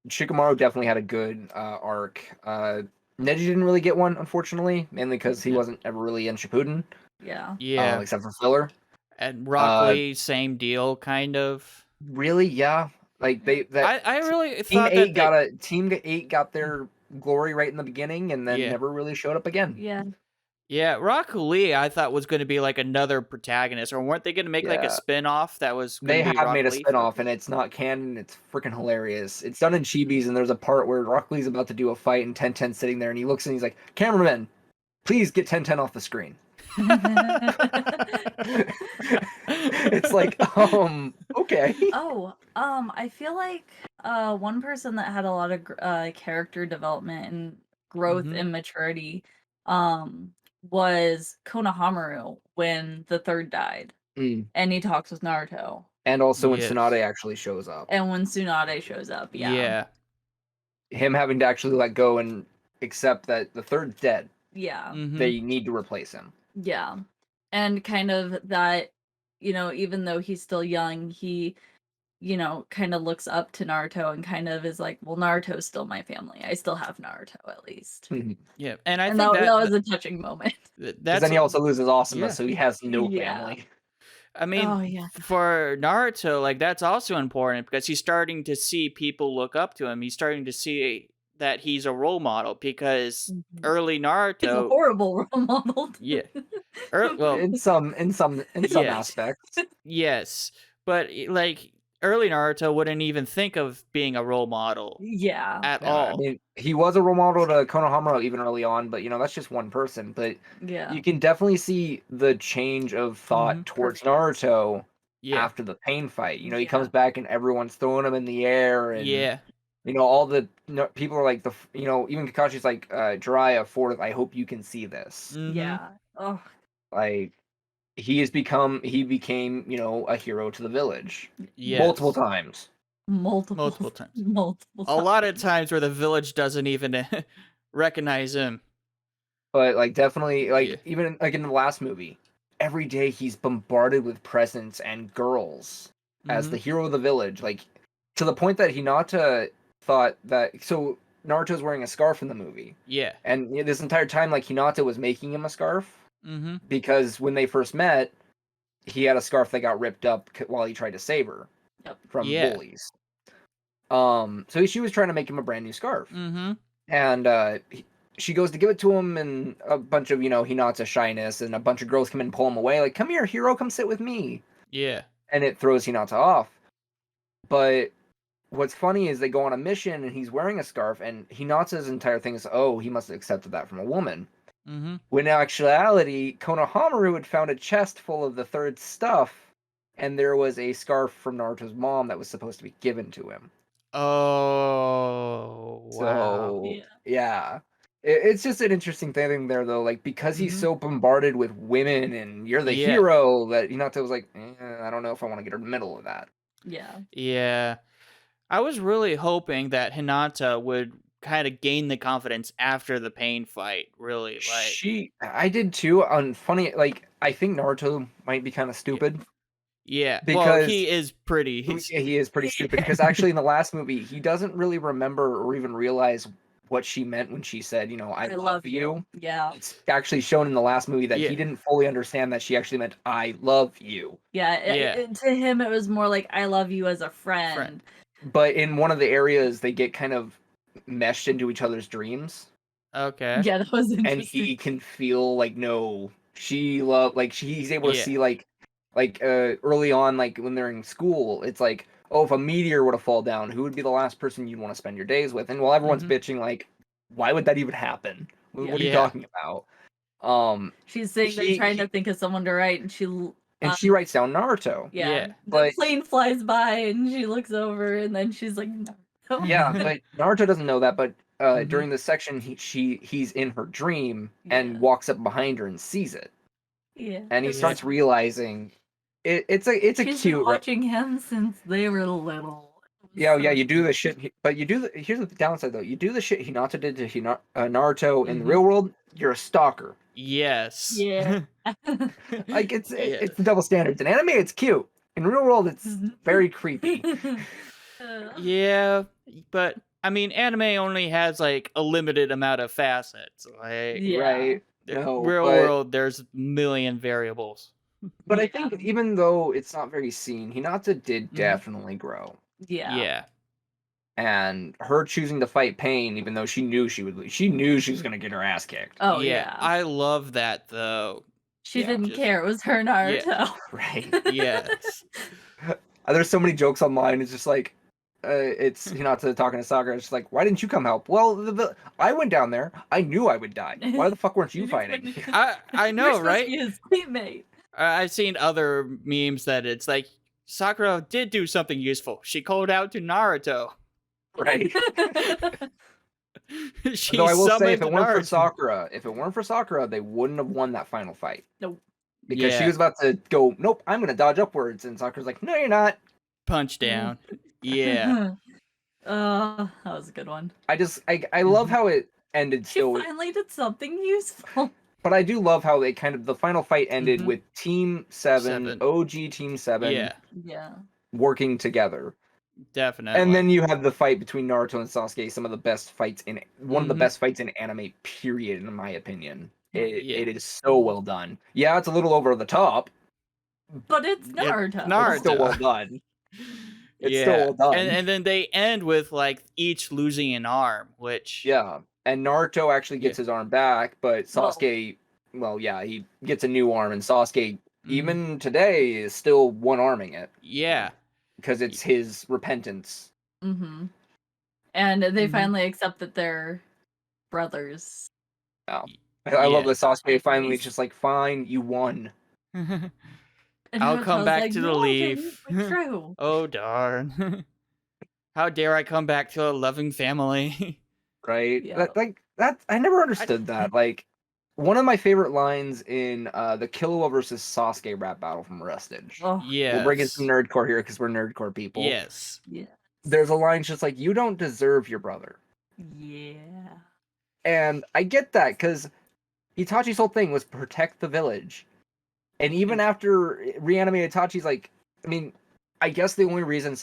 Shikamaru definitely had a good arc. Neji didn't really get one, unfortunately, mainly because he wasn't ever really in Shippuden. Yeah. Yeah. Except for filler. And Rock Lee, same deal, kind of. Really, yeah. Like I really Team thought 8 that Team 8 got their glory right in the beginning and then never really showed up again. Yeah. Yeah, Rock Lee, I thought was going to be like another protagonist, or weren't they going to make like a spin-off that was going They to be have Rock made a Lee spin-off focused? and it's not canon. It's freaking hilarious. It's done in Chibis and there's a part where Rock Lee's about to do a fight and 1010's sitting there and he looks and he's like, "Cameraman, please get 1010 off the screen." It's like, okay. Oh, I feel like one person that had a lot of character development and growth and maturity was Konohamaru when the third died. And he talks with Naruto. And also when Tsunade actually shows up. And when Tsunade shows up, Yeah. Him having to actually let go and accept that the third's dead. Yeah. They need to replace him. Yeah. And kind of that, even though he's still young, he kind of looks up to Naruto and kind of is like, well, Naruto's still my family. I still have Naruto at least. Yeah, and I And think that was a touching moment. Because that's then he also loses Asuma, yeah. so he has no Yeah. family. I mean, Oh, yeah. for Naruto, like that's also important because he's starting to see people look up to him. He's starting to see that he's a role model because Mhm. early He's a Naruto, horrible role model. yeah, well, In some Yes. aspects. yes, but like early Naruto wouldn't even think of being a role model Yeah. at Yeah, I all. mean, he was a role model to Konohamaru even early on, but that's just one person. But Yeah. you can definitely see the change of thought Mhm. towards For sure. Naruto Yeah, after the pain fight. He Yeah. comes back and everyone's throwing him in the air, and yeah, all the people are like even Kakashi's like, Jiraiya, Fourth, I hope you can see this. mhm, Yeah. Oh, Like he became a hero to the village multiple yes, times. multiple times. multiple A lot of times. times where the village doesn't even recognize him. But like definitely Yeah. even like in the last movie, every day he's bombarded with presents and girls as the Mhm. hero of the village, like to the point that Hinata thought that Naruto's wearing a scarf in the movie. Yeah. And this entire time like Hinata was making him a scarf Mhm. because when they first met, he had a scarf that got ripped up while he tried to save her Yep. from Yeah. bullies. So she was trying to make him a brand new scarf. Mhm. And she goes to give it to him, and a bunch of Hinata's shyness, and a bunch of girls come in and pull him away, like, come here, hero, come sit with me. Yeah. And it throws Hinata off. But what's funny is they go on a mission and he's wearing a scarf, and Hinata's entire thing is, oh, he must have accepted that from a woman. Mhm. When in actuality, Konohamaru had found a chest full of the third stuff, and there was a scarf from Naruto's mom that was supposed to be given to him. Oh, wow. So yeah, it's just an interesting thing there, though. Like because he's so bombarded with women, and you're the Yeah. hero, that Hinata was like, I don't know if I want to get in the middle of that. Yeah. Yeah. I was really hoping that Hinata would kind of gain the confidence after the pain fight, really. Like, I did too. On funny, like I think Naruto might be kind of stupid. yeah. Well, Because he is pretty. he is pretty stupid. Because actually, in the last movie, he doesn't really remember or even realize what she meant when she said, I love you. Yeah. It's actually shown in the last movie that Yeah. he didn't fully understand that she actually meant I love you. Yeah. Yeah. To him, it was more like, I love you as a friend. But in one of the areas, they get kind of meshed into each other's dreams, Okay. Yeah, that was interesting. and he can feel like, no, he's able to Yeah. see like early on, like when they're in school, it's like, oh, if a meteor were to fall down, who would be the last person you'd want to spend your days with? And while everyone's bitching, like, why would that even happen? What are you Yeah. talking about? She's saying they're trying to think of someone to write, and she writes down Naruto. Yeah. The But plane flies by, and she looks over, and then she's like, Naruto. yeah, but Naruto doesn't know that. But during this section, he's in her dream and walks up behind her and sees it. Yeah. And he starts realizing it's a She's cute. been watching him since they were little. Yeah, you do the shit, but here's the downside though. You do the shit Hinata did to Naruto in the real world, you're a stalker. Yes. Yeah. Like it's double standards. In anime, it's cute. In real world, it's very creepy. Yeah, but I mean, anime only has like a limited amount of facets. Like, Right? real but, world, there's a million variables. But I think even though it's not very seen, Hinata did definitely grow. Yeah. And her choosing to fight pain, even though she knew she was gonna get her ass kicked. Oh yeah. I love that though. She didn't care. It was her Naruto. Right. Yes. There's so many jokes online. It's just like, it's Hinata talking to Sakura. It's just like, why didn't you come help? Well, I went down there. I knew I would die. Why the fuck weren't you fighting? I know, right? His teammate. I've seen other memes that it's like Sakura did do something useful. She called out to Naruto. Right. She Though I will say, if it summoned weren't for Sakura, they wouldn't have won that final fight. Nope. Because she Yeah. was about to go, nope, I'm gonna dodge upwards, and Sakura's like, no, you're not. Punch down. Yeah. That was a good one. I love how it ended She finally did something useful. But I do love how the final fight ended with Team 7, OG Team 7. Yeah. Yeah. working together. Definitely. And then you have the fight between Naruto and Sasuke, some of the best fights in one of the Mhm. best fights in anime, period, in my opinion. Yeah. It is so well done. Yeah, it's a little over the top, But it's Yeah, Naruto. but it's still well Naruto. done. It's Yeah. still well done. And then they end with like each losing an arm, which Yeah, and Naruto actually gets Yeah. his arm back, but Well- Sasuke, well, yeah, he gets a new arm, and Sasuke, Mhm. even today, is still one-arming it yeah. because it's his repentance. Mm-hmm. And they Mhm. finally accept that they're brothers. I love Yeah. that Sasuke finally just like, fine, you won. And I'll come Naruto's back like, to the "No, leaf." It's true. Oh darn. How dare I come back to a loving family? Right? Yeah. That I never understood that. Like, one of my favorite lines in the Killua versus Sasuke rap battle from Rustage. Oh, Yes. We'll bring in some nerdcore here because we're nerdcore people. Yes. yeah. There's a line just like, you don't deserve your brother. Yeah. And I get that because Itachi's whole thing was protect the village. And even after reanimated Itachi's like, I mean, I guess the only reason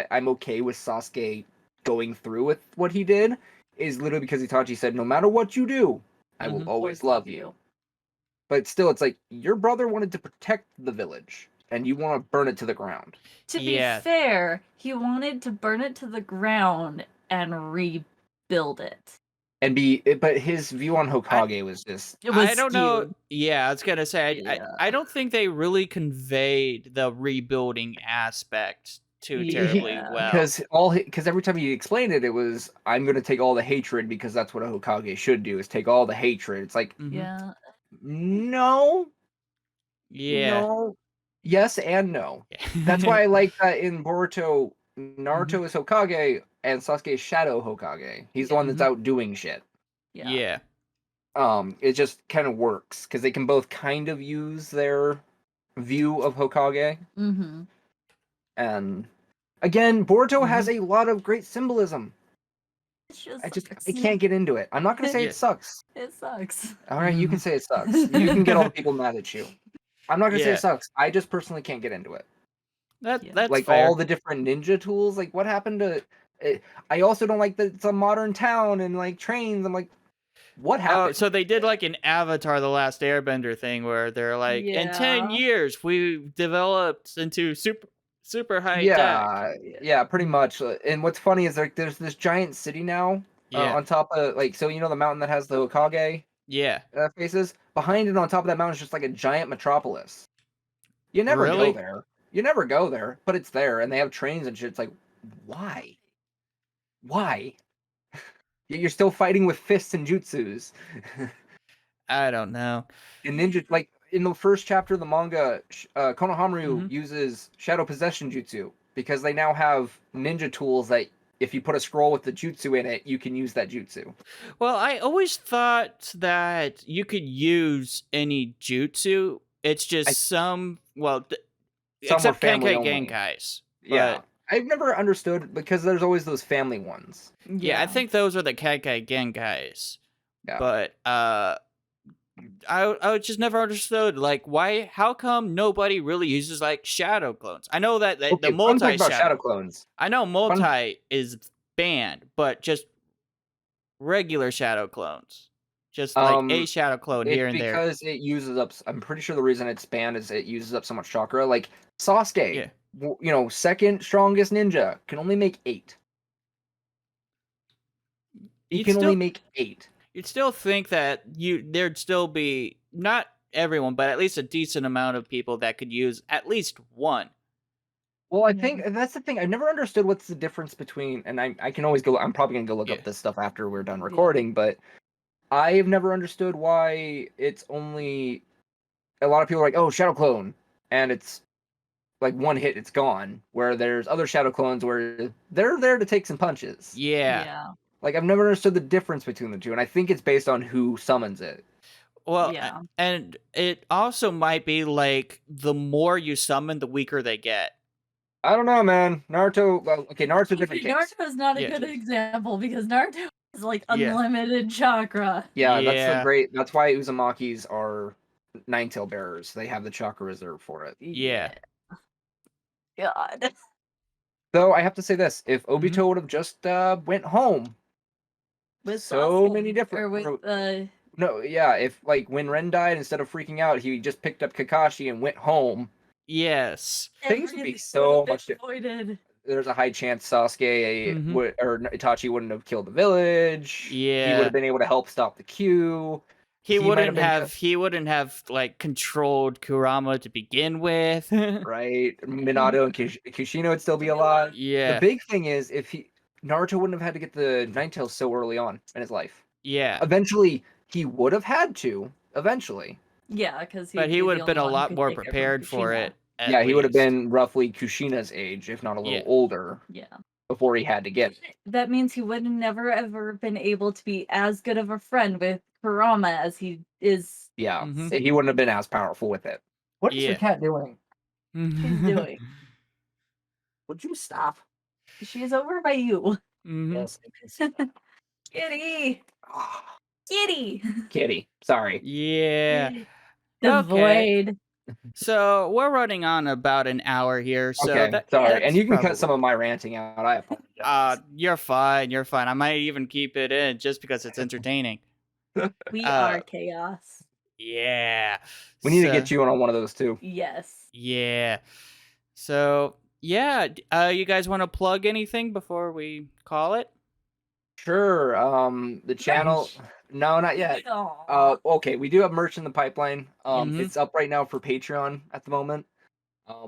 I'm okay with Sasuke going through with what he did is literally because Itachi said, no matter what you do, I will Mhm. always love you. But still, it's like, your brother wanted to protect the village, and you want to burn it to the ground. To Yeah. be fair, he wanted to burn it to the ground and rebuild it. But his view on Hokage was just, It was I don't know. skewed. Yeah, I was gonna say Yeah. I don't think they really conveyed the rebuilding aspect too terribly Yeah. well. because every time he explained it, it was, I'm going to take all the hatred because that's what a Hokage should do, is take all the hatred. It's like, Mhm. Yeah. no, Yeah. no, yes and no. That's why I like that in Boruto, Naruto is Hokage and Sasuke is Shadow Hokage. He's the one that's Mhm. out doing shit. Yeah. It just kind of works because they can both kind of use their view of Hokage. Mm-hmm. And again, Boruto has Mm-hmm. a lot of great symbolism. It's just I can't get into it. I'm not gonna say Yeah. it sucks. It sucks. All right, you can say it sucks. You can get all the people mad at you. I'm not gonna say Yeah. it sucks. I just personally can't get into it. That's Like fair. all the different ninja tools. Like what happened to? I also don't like that it's a modern town and like trains. I'm like, what Oh, happened? so they did like an Avatar: The Last Airbender thing where they're like, in 10 Yeah. years we've developed into super high tech. Yeah, pretty much. And what's funny is like there's this giant city now Yeah. on top of like, so you know the mountain that has the Hokage Yeah. faces, behind it on top of that mountain is just like a giant metropolis. You never Really? go there. You never go there, but it's there, and they have trains and shit. It's like, why? Why? You're still fighting with fists and jutsus. I don't know. And ninja, like in the first chapter of the manga, Konohamaru Mhm. uses shadow possession jutsu because they now have ninja tools that if you put a scroll with the jutsu in it, you can use that jutsu. Well, I always thought that you could use any jutsu. It's just Some were except family Kenkei only. Genkais. Yeah, But I've never understood because there's always those family ones. yeah, I think those are the Kenkei Genkais. Yeah. But I just never understood like how come nobody really uses like shadow clones? I know that the Okay, fun multi fact about shadow. shadow clones. I know multi is banned, but just regular shadow clones. Just like a shadow clone It's here and there. because it uses up. I'm pretty sure the reason it's banned is it uses up so much chakra. Like Sasuke, Yeah. you know, second strongest ninja can only make 8. He You'd can still- only make 8. You'd still think that there'd still be not everyone, but at least a decent amount of people that could use at least one. Well, I think that's the thing. I've never understood what's the difference between, and I can always go. I'm probably gonna go look Yeah. up this stuff after we're done recording, but I've never understood why it's only. A lot of people are like, "Oh, shadow clone," and it's like one hit, it's gone. Where there's other shadow clones where they're there to take some punches. Yeah. Like I've never understood the difference between the two, and I think it's based on who summons it. Well, Yeah. and it also might be like the more you summon, the weaker they get. I don't know, man. Naruto. Well, okay, Naruto's a different case. Naruto is not a Yeah. good example because Naruto is like Yeah. unlimited chakra. Yeah, that's Yeah. the great. That's why Uzumakis are nine tail bearers. They have the chakra reserve for it. Yeah. God. Though I have to say this: if Mm-hmm. Obito would have just went home, With so Sasuke, many different. or with No, yeah. If like when Ren died, instead of freaking out, he just picked up Kakashi and went home. Yes. Things would be everything so would've been much different. avoided. There's a high chance Sasuke Mhm. would or Itachi wouldn't have killed the village. He would Yeah. have been able to help stop the queue. He might wouldn't have like controlled Kurama to begin with. right. Minato and Kushina would still be alive. The Yeah. big thing is if Naruto wouldn't have had to get the Nine Tails so early on in his life. Yeah. Eventually, he would have had to. Eventually, Yeah, because But he would have been a lot more prepared for it. At yeah, he would have least. been roughly Kushina's age, if not a little Yeah. older, Yeah. before he had to get it. That means he would have never ever been able to be as good of a friend with Kurama as he is. Yeah, Mhm. he wouldn't have been as powerful with it. What is Yeah. your cat doing? She's doing. Would you stop? She's over by you. Mhm. Yes. Kitty! Ah, Kitty! Kitty. Sorry. Yeah. The Okay. void. So we're running on about an hour here. So Okay, sorry. And that's you can cut probably- some of my ranting out. I apologize. You're fine. You're fine. I might even keep it in just because it's entertaining. We Uh, are chaos. Yeah. We need to So- get you on one of those too. Yes. Yeah. So yeah, you guys want to plug anything before we call it? Sure. The channel. No, not yet. Aw. Okay, we do have merch in the pipeline. Mhm. It's up right now for Patreon at the moment.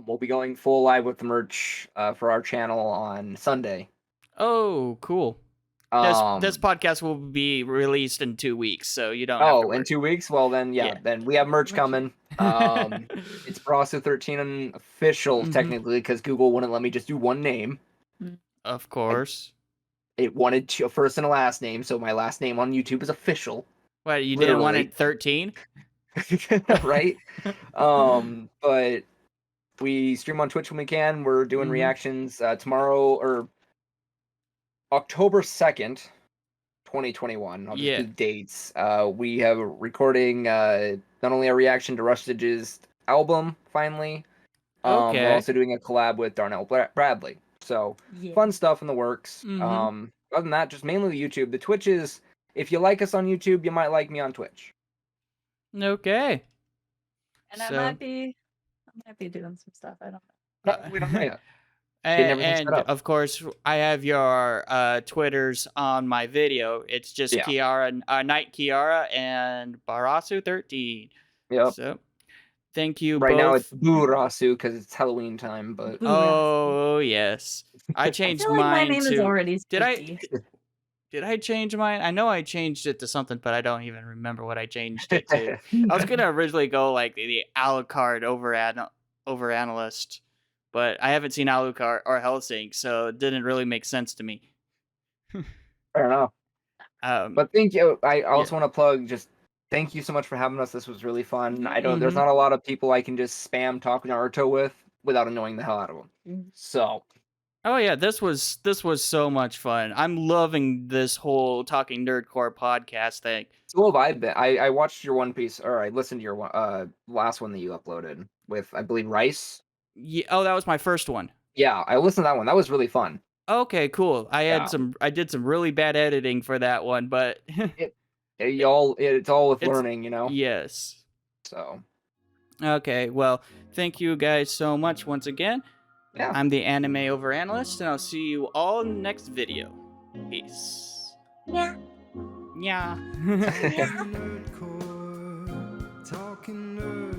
We'll be going full live with the merch for our channel on Sunday. Oh, cool. This podcast will be released in 2 weeks, so you don't have to Oh, worry. in 2 weeks? Well, then, yeah, Yeah. then we have merch Merch. coming. It's Barasu13 and official, Mhm. technically, because Google wouldn't let me just do one name. Of course. It wanted a first and a last name, so my last name on YouTube is official. What, you didn't want Literally. it 13? Right? But we stream on Twitch when we can. We're doing Mhm. reactions tomorrow or October 2nd, 2021. I'll just Yeah. do the dates. We have a recording not only a reaction to Rushtage's album, finally. Okay. We're also doing a collab with Darnell Bradley. So Yeah. fun stuff in the works. Mhm. Other than that, just mainly the YouTube. The Twitch is, if you like us on YouTube, you might like me on Twitch. Okay. And So- I might be doing some stuff. I don't know. No, we don't know yet. Getting everything set And up. of course, I have your Twitters on my video. It's just Yeah. Kiara, Night Kiara, and Barasu13. Yep. So, thank you Right both. now it's Burasu because it's Halloween time, but Oh yes, I I changed feel like my mine name to. is already Did I? spooky. Did I change mine? I know I changed it to something, but I don't even remember what I changed it to. I was gonna originally go like the Alucard Overanalyst, but I haven't seen Alucard or Helsing, so it didn't really make sense to me. fair enough. But thank you. I also want to plug just thank you so much for having us. This was really fun. I don't. There's Mhm. not a lot of people I can just spam talk Naruto with without annoying the hell out of them. So Oh yeah, this was so much fun. I'm loving this whole Talking Nerdcore podcast thing. so have I been. I watched your One Piece, or I listened to your last one that you uploaded with, I believe, Rice. Yeah, oh, that was my first one. Yeah, I listened to that one. That was really fun. Okay, cool. Yeah. I did some really bad editing for that one, but It's all with It's- learning, you know. yes. So Okay, well, thank you guys so much once again. yeah. I'm the Animeoveranalyst, and I'll see you all in the next video. Peace. Yeah. Yeah. Talking nerdcore, talking nerd.